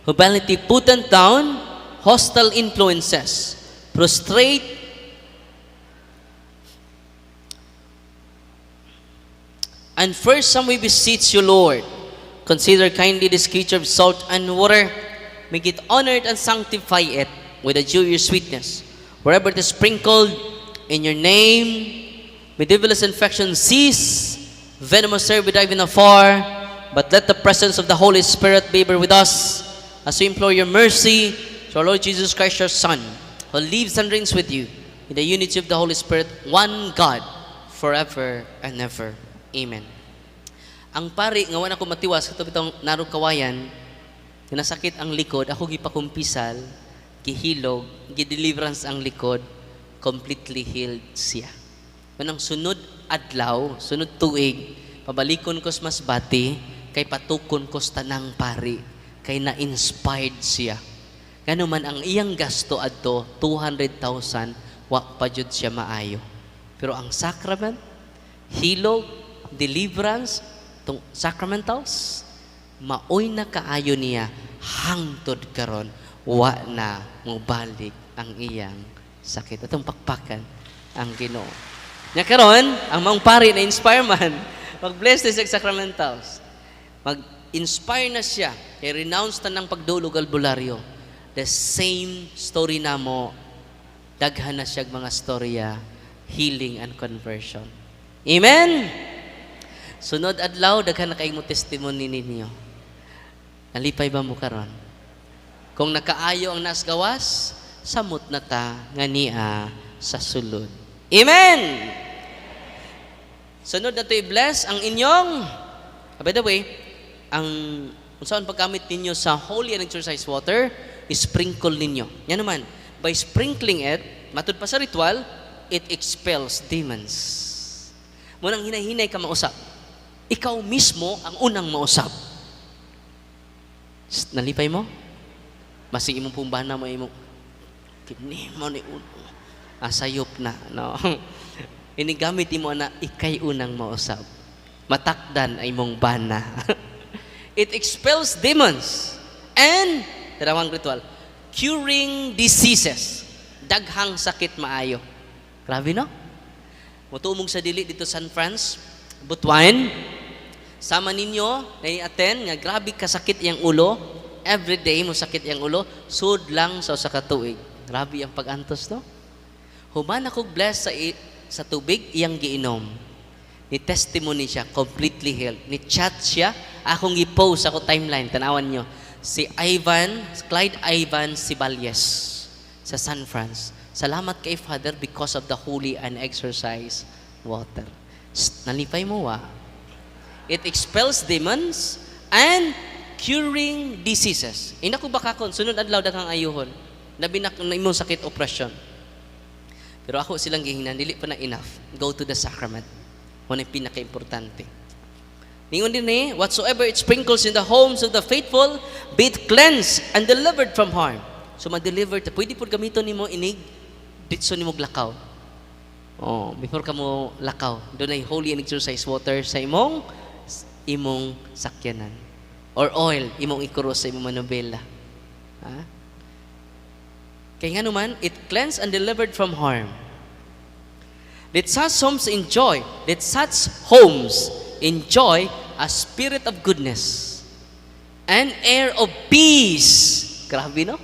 who violently put down hostile influences, prostrate and first some we beseech you, Lord, consider kindly this creature of salt and water, make it honored and sanctify it with a joyous sweetness. Wherever it is sprinkled in your name, may devilish infection cease, venomous serve be driven afar, but let the presence of the Holy Spirit be ever with us as we implore your mercy to our Lord Jesus Christ, your Son, who lives and reigns with you in the unity of the Holy Spirit, one God, forever and ever. Amen. Ang pari nga wala ko matiwas katong itong narong kawayan, nga nasakit ang likod, ako gipakumpisal, gihilog, gideliverance ang likod, completely healed siya. Manang sunod adlaw, sunod tuig, pabalikon ko sa Masbati, kay patukon ko sa tanang pari, kay na-inspired siya. Gano man ang iyang gasto adto, 200,000, wa pa jud siya maayo. Pero ang sacrament, hilog, deliverance, tong sacramentals, maoy na kaayo niya, hangtod karon, wa na mubalik ang iyang sakit. Atong pakpakan ang Ginoo. Nya karon, ang maong pari na inspire man, mag-bless sa sacramentals. Mag-inspire na siya, i-renounce ta ng pagdulog albularyo. The same story na mo, daghan na siya mga storya, healing and conversion. Amen? Sunod adlaw, daghan na kayo mo testimony ninyo. Nalipay ba mo karon? Kung nakaayo ang nasgawas, samot na ta nga niya sa sulod. Amen! Sunod na to i-bless ang inyong, by the way, ang saan paggamit ninyo sa holy and exercise water, sprinkle ninyo. Yan naman, by sprinkling it, matud pa sa ritual, it expels demons. Munang hinay-hinay ka mausap. Ikaw mismo ang unang mausap. Nalipay mo? Masig imong pumbana mo imong kini mo ni asayop na, no? Inigamit mo na ikay unang mausap. Matakdan ay mong bana. It expels demons and darawang ritual, curing diseases. Daghang sakit maayo. Grabe, no? Mutumong sa dili dito San Franz, Butuan, sama ninyo na i-attend nga grabe kasakit yang ulo, everyday mo sakit yang ulo, sud lang sa usa ka tuig. Grabe ang pag-antos, no? Human ako bless sa tubig iyang giinom. Ni testimony siya, completely healed. Ni chat siya, akong i-post ako timeline, tanawan nyo. Si Clyde Ivan Siballes sa San Franz. Salamat kay Father because of the holy and exercise water. Nalipay mo wa? It expels demons and curing diseases. Ina ko baka kon sunod adlaw daghang ayuhon. Labi na imong sakit operasyon. Pero ako silang gihinan, dili pa na enough. Go to the sacrament. Mo na pinaka-importante. Ningon din eh, whatsoever it sprinkles in the homes of the faithful, be it cleansed and delivered from harm. So ma-deliver, pwede po gamiton nimo inig, ditso nimo lakaw. Oh, before ka mo lakaw, doon ay holy and exercise water sa imong sakyanan. Or oil, imong ikuros sa imong manubela. Ha? Kaya nga naman, it cleansed and delivered from harm. Let such homes enjoy a spirit of goodness and air of peace. Grabe, no?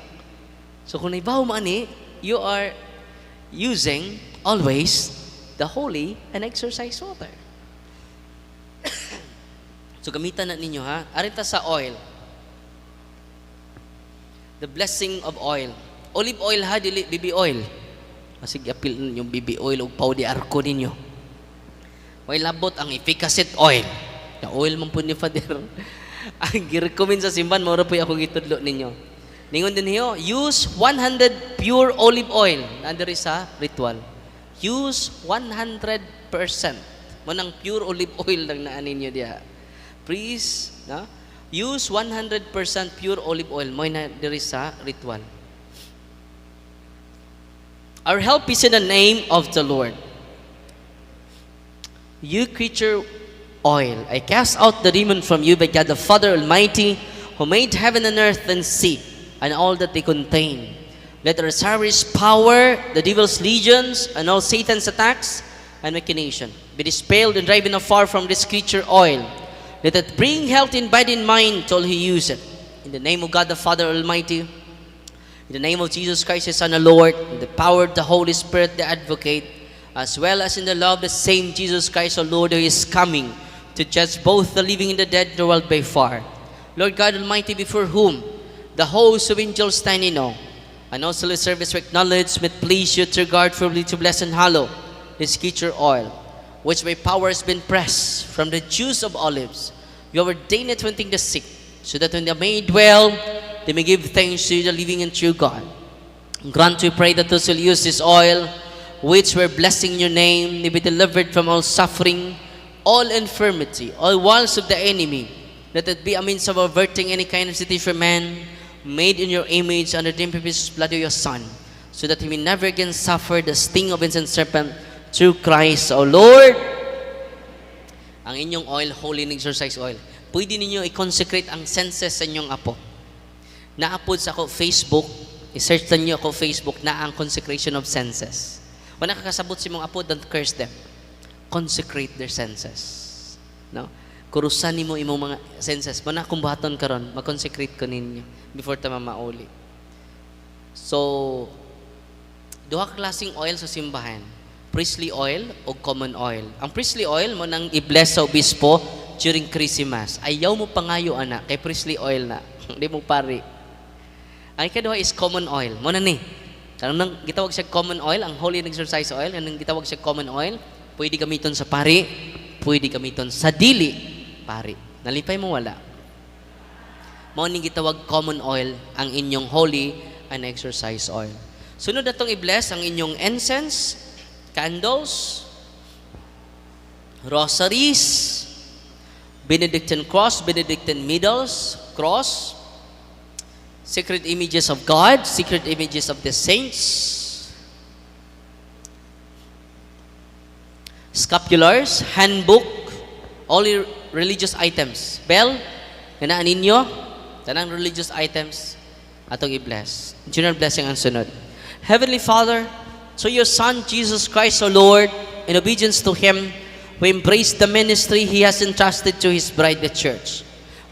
So kung naibaw mo ani, you are using always the holy and exercise water. So gamitan na ninyo ha. Arita sa oil. The blessing of oil. Olive oil ha, dili BB oil. Sige, apil yung BB oil o pau di arko ninyo. May labot ang efficacy oil. Na oil man po ni Father. Ang girecommend sa simban, maura po akong itudlo ninyo. Ningon din niyo, use 100 pure olive oil. Nandari sa ritual. Use 100%. Manang pure olive oil lang naan ninyo diya. Please, na? Use 100% pure olive oil. Mo'y nandari sa ritual. Our help is in the name of the Lord. You creature oil, I cast out the demon from you by God the Father Almighty, who made heaven and earth and sea, and all that they contain. Let our Osiris power, the devil's legions, and all Satan's attacks and machination be dispelled and driven afar from this creature oil. Let it bring health in body and mind till he use it. In the name of God the Father Almighty, in the name of Jesus Christ, His Son, the Lord, in the power of the Holy Spirit, the Advocate, as well as in the love of the same Jesus Christ, our Lord, who is coming to judge both the living and the dead, the world by far. Lord God Almighty, before whom the hosts of angels stand in awe, and also the service we acknowledge, may it please you to regard firmly to bless and hallow this creature oil, which by power has been pressed from the juice of olives. You have ordained it to anointing the sick, so that when they may dwell, they may give thanks to the living and true God. Grant, we pray, that those who use this oil, which we're blessing your name, may be delivered from all suffering, all infirmity, all wiles of the enemy. Let it be a means of averting any kind of city for man, made in your image under the imperfect blood of your Son, so that he may never again suffer the sting of ancient serpent, through Christ, O Lord. Ang inyong oil, holy and exercise oil, pwede ninyo i-consecrate ang senses sa inyong apo. Naapod sa ako Facebook, i-search na niyo ako Facebook na ang consecration of senses. Kung nakakasabot si mong apo, don't curse them. Consecrate their senses. No? Kurusan mo imong mga senses. Muna kung buhaton karon, mag-consecrate ko ninyo before ta mamauli. So, duha klaseng oil sa simbahan. Priestly oil o common oil. Ang priestly oil mo nang i-bless sa obispo during Christmas. Ayaw mo pangayo, anak, kay priestly oil na. Hindi mo pari. Ang ikaduha is common oil. Muna ni. Karong nang gitawag siya common oil, ang holy and exercise oil, ang gitawag siya common oil, pwede gamiton sa pari, pwede gamiton sa dili, pari. Nalipay mo wala. Mao ning gitawag common oil ang inyong holy and exercise oil. Sunod atong i-bless ang inyong incense, candles, rosaries, Benedictine cross, Benedictine middles, cross, sacred images of God, sacred images of the saints, scapulars, handbook, all religious items. Bell, kanaan ninyo, tanang religious items, atong i-bless. General blessing ang sunod. Heavenly Father, through your Son, Jesus Christ, our Lord, in obedience to Him, we embrace the ministry He has entrusted to His bride, the Church.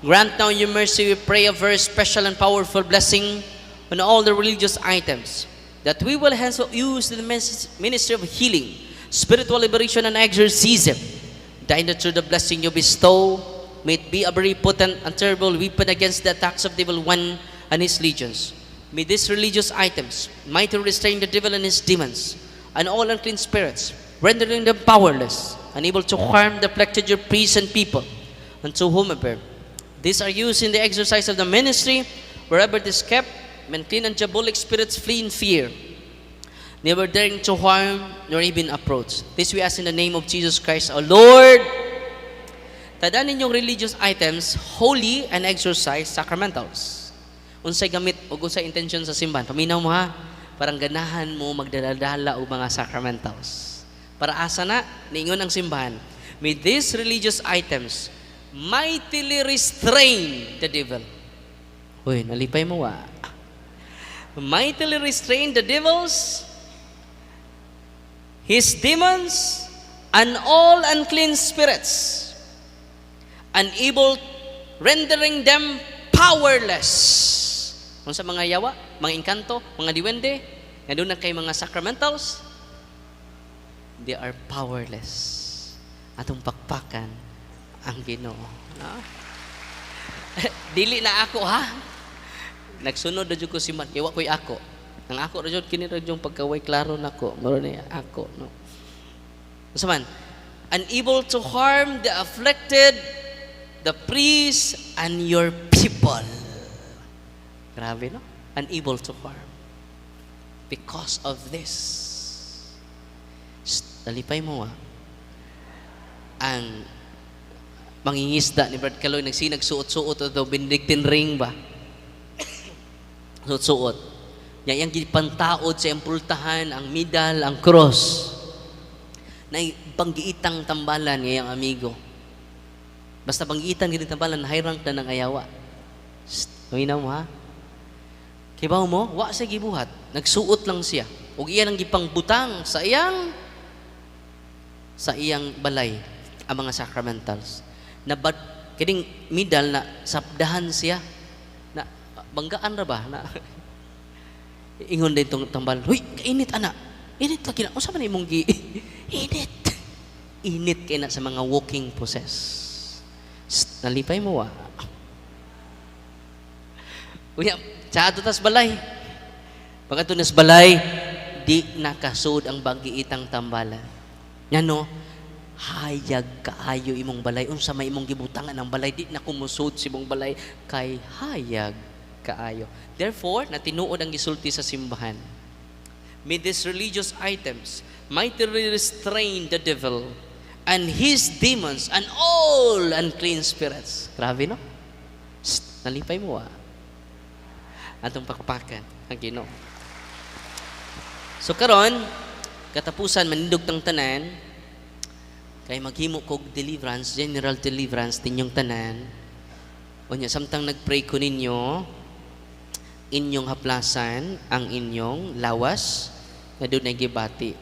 Grant now your mercy, we pray, a very special and powerful blessing on all the religious items, that we will henceforth use the ministry of healing, spiritual liberation, and exorcism. Thine that through the blessing you bestow, may it be a very potent and terrible weapon against the attacks of the evil one and his legions. May these religious items mightily restrain the devil and his demons, and all unclean spirits, rendering them powerless, unable to harm the afflicted your priests and people, and to whomever these are used in the exercise of the ministry. Wherever it is kept, men clean and diabolic spirits flee in fear, never daring to harm nor even approach. This we ask in the name of Jesus Christ, our Lord. Tadaan ninyong religious items, holy and exercise sacramentals. Unsay gamit o unsay intention sa simbahan. Paminaw mo ha. Parang ganahan mo magdala-dala o mga sacramentals. Para asa na, niingon ang simbahan. May these religious items mightily restrain the devil. Uy, nalipay mo wa. Mightily restrain the devils, his demons, and all unclean spirits, unable, rendering them powerless. Kung sa mga yawa, mga inkanto, mga diwende, na doon na kay mga sacramentals, they are powerless. Atong pakpakan ang Ginoo. No? Dili na ako ha. Nagsunod na ko si man, kaya ko'y ako. Ang ako radyo kini radyo pagkaway klaro nako, maro na ako, no. Sa man, unable to harm the afflicted, the priest and your people. Grabe, no? Unable to harm. Because of this. Talipay mo ang mangingisda ni Brad Kaloy nagsuot-suot o Benedictine ring ba? Suot-suot. Yang gipantaod sa impultahan, ang medal, ang cross. Na panggiitang tambalan ngayang amigo. Basta panggiitan gini tambalan, high rank na ng ayawa. Huwag mo ha? Kibaw mo, wa sa gibuhat. Nagsuot lang siya. Ug iyan ang gipangbutang sa iyang balay ang mga sacramentals. Na kining medal na sabdahan siya na banggaan ra ba na ingon din tong tambal. Huy, kainit ana. Init lagi na. Unsa man imong gi init. Init kay na sa mga walking possess. Nalipay mo wa. Unya, sa ato tas balay. Pag ato nas balay, di nakasud ang bagiitang tambalan. Nya no, hayag kaayo imong balay. Unsa may imong gibutangan ang balay, di na kumusud si imong balay kay hayag kaayo. Therefore, natinuod ang gisulti sa simbahan. May these religious items mightily restrain the devil and his demons and all unclean spirits. Grabe, no? Nalipay mo atong pakpakan ang Ginoo. So karon, katapusan manindog tang tanan, kay maghimo kog deliverance, general deliverance tinyong tanan. Unya samtang nagpray ko ninyo, inyong haplasan ang inyong lawas na doon ay gibati.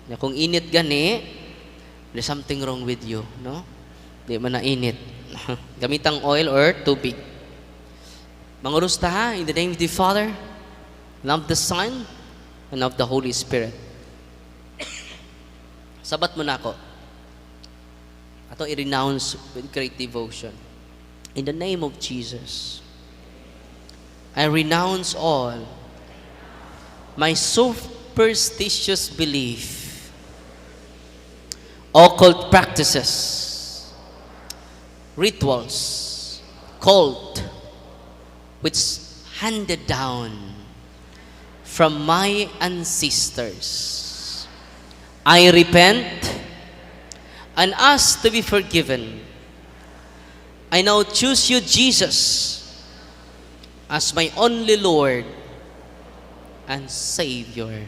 Na kung init gani, there's something wrong with you, no? Di man na init. Gamitang oil or tubig. Mangurus ta ha, in the name of the Father, and of the Son, and of the Holy Spirit. Sabat mo na ako. Ato i-renounce with great devotion. In the name of Jesus, I renounce all my superstitious belief, occult practices, rituals, cult, which handed down from my ancestors. I repent and ask to be forgiven. I now choose you, Jesus, as my only Lord and Savior.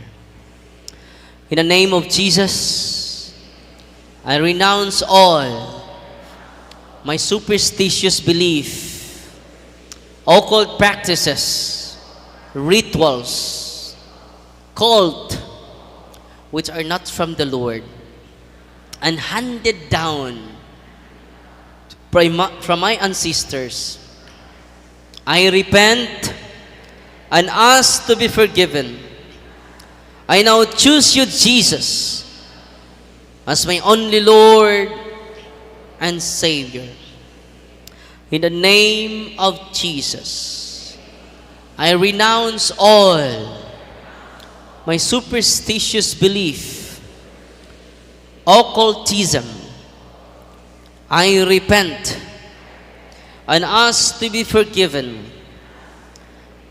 In the name of Jesus, I renounce all my superstitious belief, occult practices, rituals, cult, which are not from the Lord, and handed down from my ancestors. I repent and ask to be forgiven. I now choose you, Jesus, as my only Lord and Savior. In the name of Jesus, I renounce all my superstitious belief, occultism. I repent and ask to be forgiven.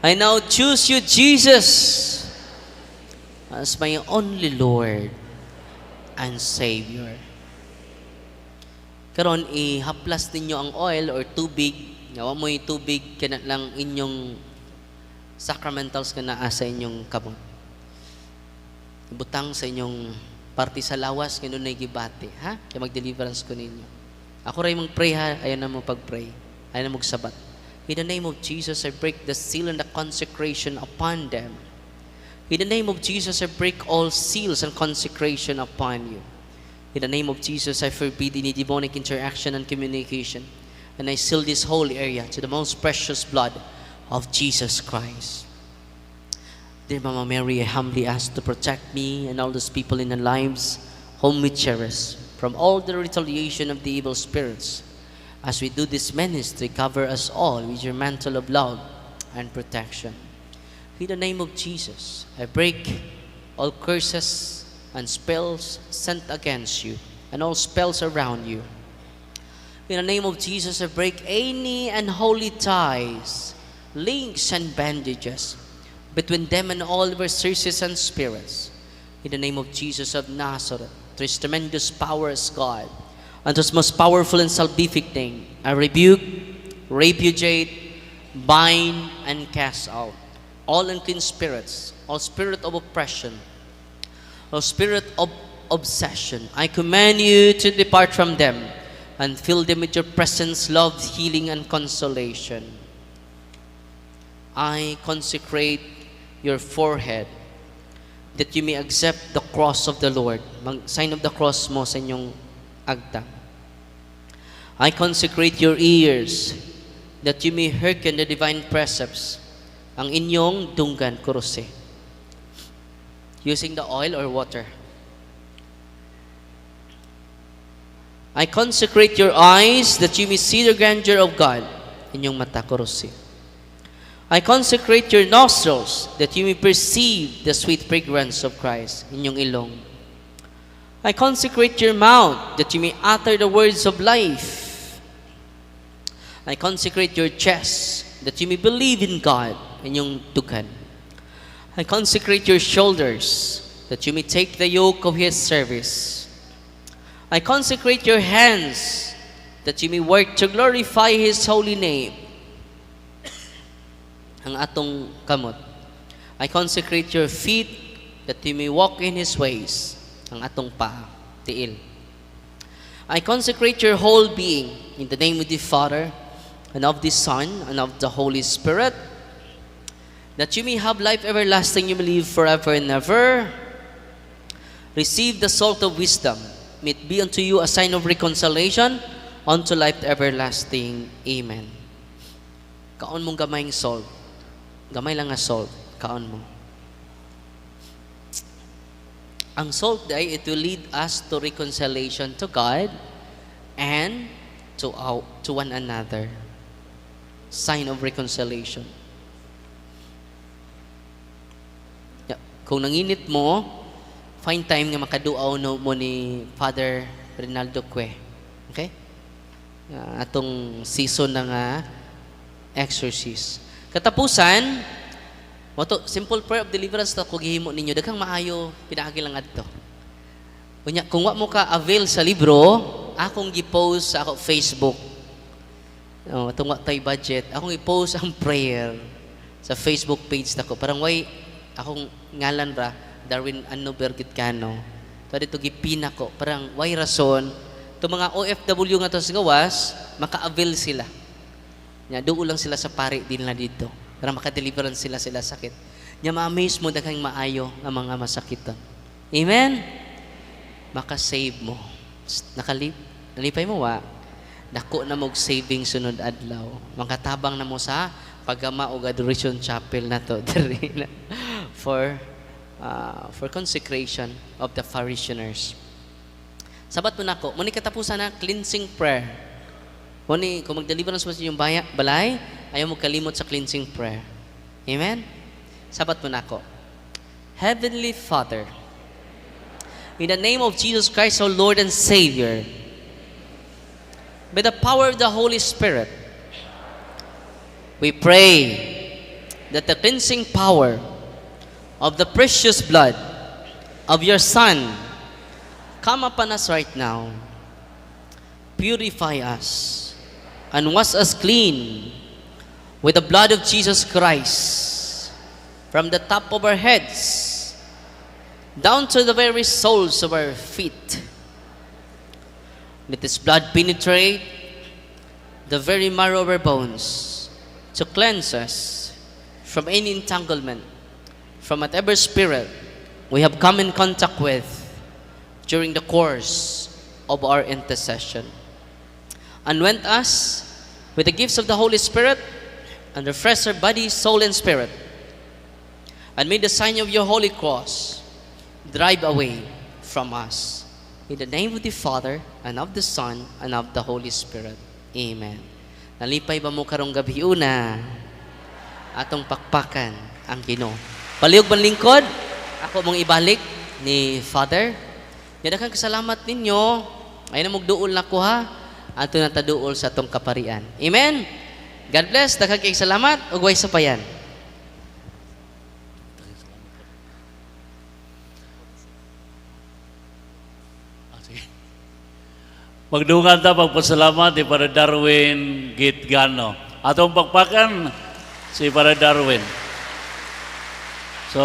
I now choose you, Jesus, as my only Lord and Savior. Karon ihaplas ninyo ang oil or tubig, nawa mo tubig kana lang inyong sacramentals nga naa sa inyong kamot. Ibutang sa inyong parte sa lawas nga nun gibati, ha? Kaya mag-deliverance ko ninyo. Ako ray mag-pray ha, ayan na mo pag-pray. Ayan na mo sabat. In the name of Jesus, I break the seal and the consecration upon them. In the name of Jesus, I break all seals and consecration upon you. In the name of Jesus, I forbid any demonic interaction and communication. And I seal this whole area to the most precious blood of Jesus Christ. Dear Mama Mary, I humbly ask to protect me and all those people in our lives whom we cherish from all the retaliation of the evil spirits. As we do this ministry, cover us all with your mantle of love and protection. In the name of Jesus, I break all curses and spells sent against you and all spells around you. In the name of Jesus, I break any unholy ties, links and bandages between them and all adversaries and spirits. In the name of Jesus of Nazareth, through his tremendous power as God, and his most powerful and salvific name, I rebuke, repudiate, bind, and cast out all unclean spirits, all spirit of oppression, all spirit of obsession. I command you to depart from them and fill them with your presence, love, healing, and consolation. I consecrate your forehead that you may accept the cross of the Lord. Sign of the cross mo sa inyong agta. I consecrate your ears that you may hearken the divine precepts. Ang inyong dunggan, kuruse. Using the oil or water. I consecrate your eyes that you may see the grandeur of God. Inyong mata, kuruse. I consecrate your nostrils that you may perceive the sweet fragrance of Christ. Inyong ilong. I consecrate your mouth that you may utter the words of life. I consecrate your chest that you may believe in God. Inyong tugan. I consecrate your shoulders that you may take the yoke of his service. I consecrate your hands that you may work to glorify his holy name. Ang atong kamot. I consecrate your feet that you may walk in his ways. Ang atong paa, tiil. I consecrate your whole being in the name of the Father and of the Son and of the Holy Spirit, that you may have life everlasting, you may live forever and ever. Receive the salt of wisdom. May it be unto you a sign of reconciliation unto life everlasting. Amen. Kaon mong gamayng salt. Gamay lang nga salt. Kaon mo. Ang salt day, it will lead us to reconciliation to God and to one another. Sign of reconciliation. Kung nanginit mo, find time nga makaduaw mo ni Father Rinaldo Cue. Okay? Atong season na nga exorcist. Katapusan, simple prayer of deliverance na kung gihimo ninyo, daghang maayo, pinaagi lang adto. Kung wa mo ka avail sa libro, akong gi-post sa ako Facebook. Itong wa tay budget, akong i-post ang prayer sa Facebook page nako. Parang way akong ngalan ra Darwin Bergitcano. So dito gipina ko, parang way rason to mga OFW nga to sa gawas, maka-avail sila. Nya duo lang sila sa pari din na dito para maka-deliverance sila sakit. Nya ma-amaze mo daghang maayo nga mga masakitan. Amen. Maka-save mo. Nalipay mo wa? Dako na mog saving sunod adlaw. Makatabang na mo sa pagama og Adoration Chapel na to for consecration of the parishioners. Sabat mo nako, muni katapusan na cleansing prayer. Muni kung mag-deliverance mo sa inyong balay, ayaw mo kalimot sa cleansing prayer. Amen. Sabat mo nako. Heavenly Father, in the name of Jesus Christ, our Lord and Savior, by the power of the Holy Spirit, we pray that the cleansing power of the precious blood of your Son come upon us right now. purify us and wash us clean with the blood of Jesus Christ from the top of our heads down to the very soles of our feet. Let His blood penetrate the very marrow of our bones to cleanse us from any entanglement, from whatever spirit we have come in contact with during the course of our intercession. Anoint us with the gifts of the Holy Spirit and refresh our body, soul, and spirit. And may the sign of your Holy Cross drive away from us. In the name of the Father, and of the Son, and of the Holy Spirit. Amen. Nalipay ba mo karong gabi una? Atong pakpakan ang Ginoo. Palihog man lingkod, ako mong ibalik ni Father. Yadakan kasalamat ninyo. Ay na magduol na ko ha. Ato na taduol sa atong kaparian. Amen. God bless. Daghang kay salamat. Ug way sa payan. Magdungan ta pagpasalamat ni Para Darwin Gitgano. Atong pakpakan si Para Darwin. So,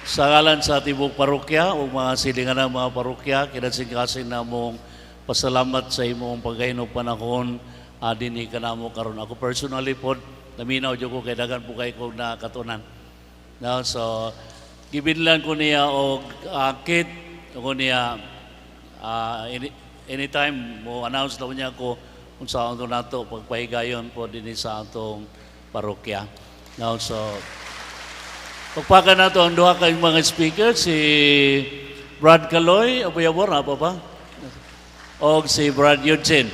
sa ngalan sa tibok parokya o mga silingan ng mga parokya, kinasing-kasing na mong pasalamat sa imong pagkaino panahon dini ka na mo karon. Ako personally po, naminaw dyan ko kay dagan po kayo kong nakatunan. Now, so, gibinlan ko niya o kit ko niya anytime mo announce daw niya ko kung saan ito nato pagpahigayon po din sa atong parokya. Now, so, pagpakan nato ang duha kayong mga speaker, si Brad Caloy, Abuyabor, apa ba? O si Brad Eugene.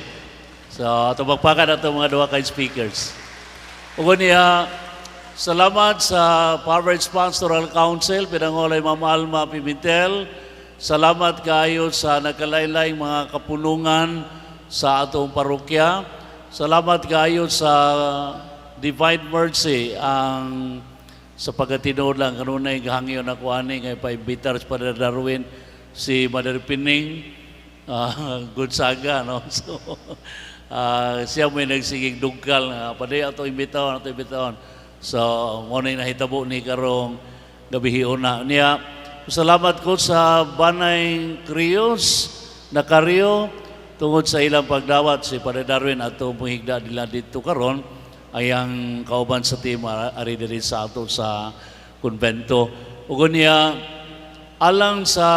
So, ito pagpakan nato mga duha kayong speakers. Ugo niya, salamat sa Poverty Pastoral Council, pinangolay Ma'am Alma Pimentel. Salamat kayo sa nagkalain-laing mga kapulungan sa atong parokya. Salamat kayo sa Divine Mercy ang sa pagkatinood lang kanunay gahangyo na kuani ngay paimbitar sa Para Darwin si Mother Pining Gonzaga, no? So siya may nagsigig dugkal nga paday ato imbitahon. So mo na nahitabo ni karong gabihiuna niya. Salamat ko sa Banay Krios na Karyo tungod sa ilang pagdawat si Para Darwin ato muhigda nila dito karon ayang kauban sa team ari diri sa ato sa konbento. Ug niya alang sa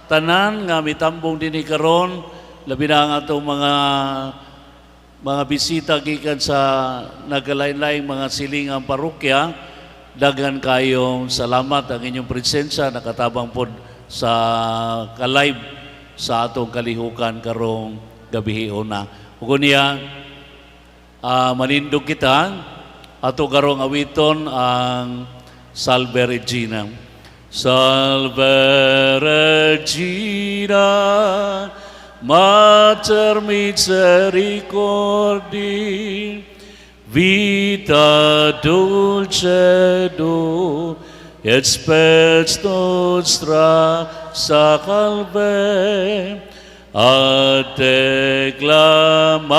tanan nga mitambong dinhi karon labi na ang atong mga bisita gikan sa nagalain-laing mga silingang parokya. Daghan kayong salamat ang inyong presensya nakatabang pod sa ka-live sa atong kalihukan karong gabihiuna. Ug niya manindog kita ato karong awiton ang Salve Regina. Salve Regina, Mater Misericordiae, vita dulcedo et spes nostra salve, a te clamamus,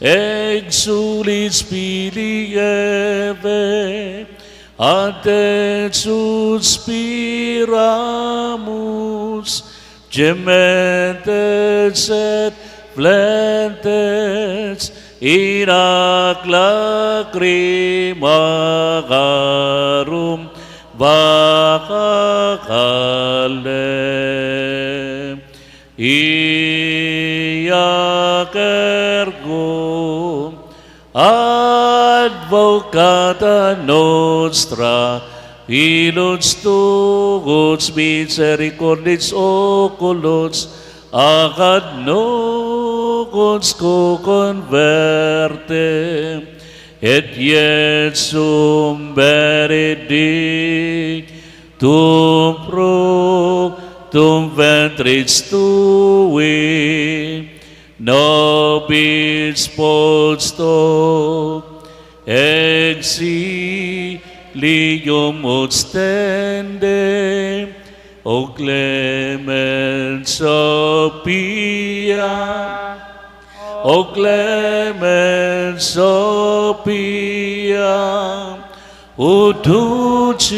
exulis Filii Eve, a te suspiramus, gementes et flentes in ac lacrimarum vacale. Iac ergo advocata nostra illuns tuus misericordis oculos acad nocons converte et iesum benedictum fructum ventris tui nobis post exilium ostende O clement Sophia, O clement Sophia, O dulcis,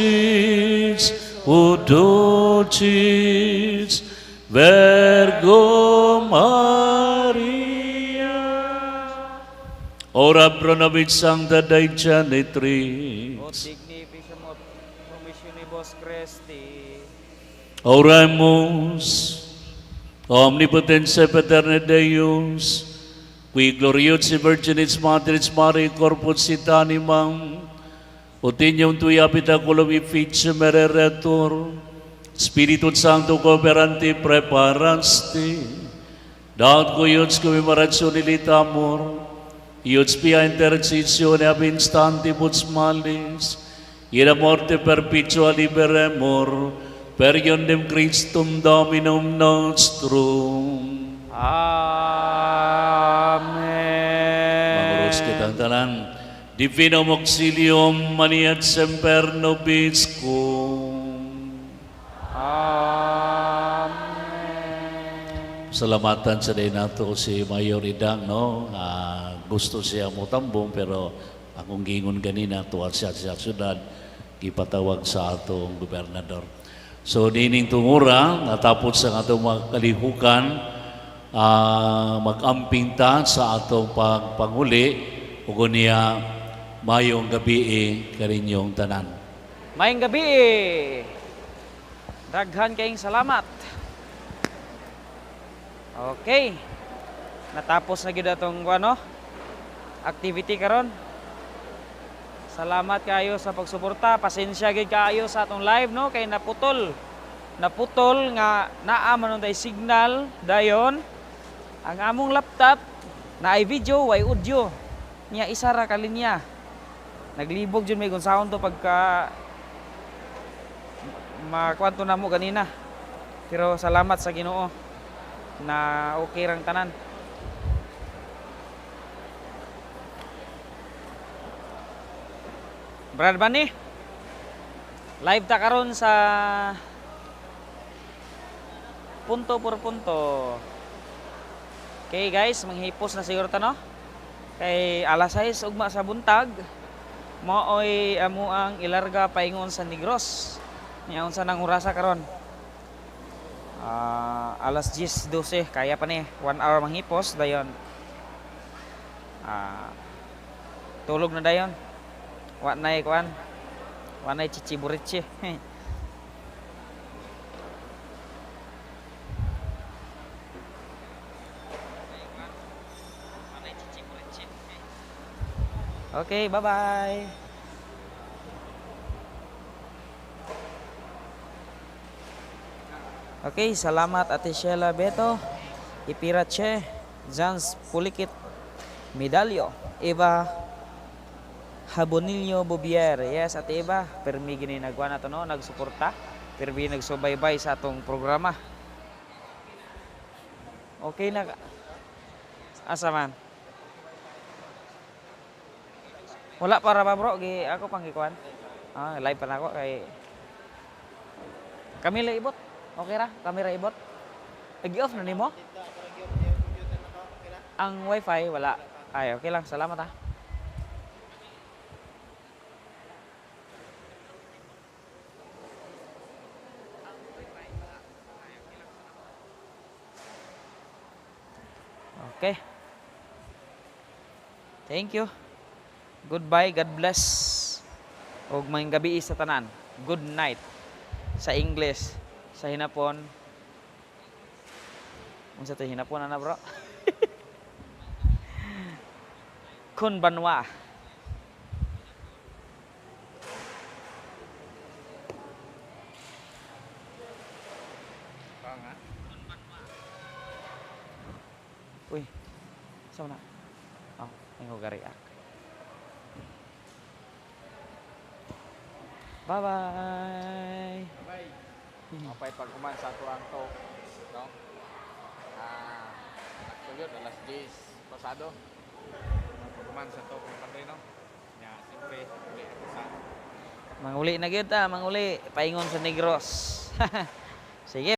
Virgo Maria, ora pro nobis sancta Dei O genitrix, dignificamur promissionibus Christi. Oremus, omnipotens Paterne Deus, qui gloriosi Virginis Matriz Mariae corpus sit animam, Utinium tui habitaculum efficiem ereretur, Spiritus Sancto cooperante preparasti, dat cuius commemoratione litamur, ius pia intercessione ab instantibus malis, ira morte perpetua liberemur, per iundem Christum Dominum nostrum. Amen. Mangurus kitang tanan, Divinum auxilium maniat semper nobiscum. Amen. Salamatan sa day nato si Mayor Idang, no? Gusto siya mo tambong, pero akong gingon ganina, tuwa siya sa syudad, ipatawag sa atong gobernador. So, dining tungura, natapos ang atong mga kalihukan, mag-amping ta sa atong pagpanguli, ug niya mayong gabi kaninyong tanan. Mayong gabi. Daghan kayong salamat. Okay. Natapos na gyud atong activity karon. Salamat kayo sa pagsuporta. Pasensya gid kayo sa atong live no kay naputol. Naputol nga naa man tay signal dayon. Ang among laptop naay video way audio. Niya isa ra ka linya. Naglibog jud may sound to pagka makwanto na mo ganina. Pero salamat sa Ginoo na okay rang tanan. Brad Bunny, live ta karon sa punto por punto. Okay guys, manghipos na siguro ta no? Kay alas 6 ugma sa buntag, maoy amo ang ilarga paingon sa Negros. Nya unsa nang orasa karon? Alas 10:12 kaya pa ni 1 hour manghipos dayon. Tulog na dayon. Wa nay kuan. Wa nay chichiburitsi. Okay, bye-bye. Okay, salamat Ate Sheila Beto, Ipirache, Jans Pulikit, Medalyo, Eva Habonillo Bobier. Yes, Ate Eva, permi gini nagwa na to no, nagsuporta, permi nagsubaybay sa atong programa. Okay na asa man? Wala para ba bro, ako pang gikuan. Live pa na ako kay Camila ibot. Okay ra, camera ibot. Igi-off na nimo? Ang wifi wala. Ay, okay lang. Salamat ha. Okay. Thank you. Goodbye, God bless. Og mayong gabi sa tanan. Good night. Sa English, sa Hinapon. Unsa to Hinapon na bro? Konbanwa. Uy. Saan na? May hugari ah. Bye-bye. Bye. Mapay pagkuman sa Toronto, no? Nagsugod alas 10 pasado. Pagkuman sa to kung kanri, no? Ya, siyempre, uli ako sa Manguli na gyud ta, manguli. Paingon sa Negros. Sige.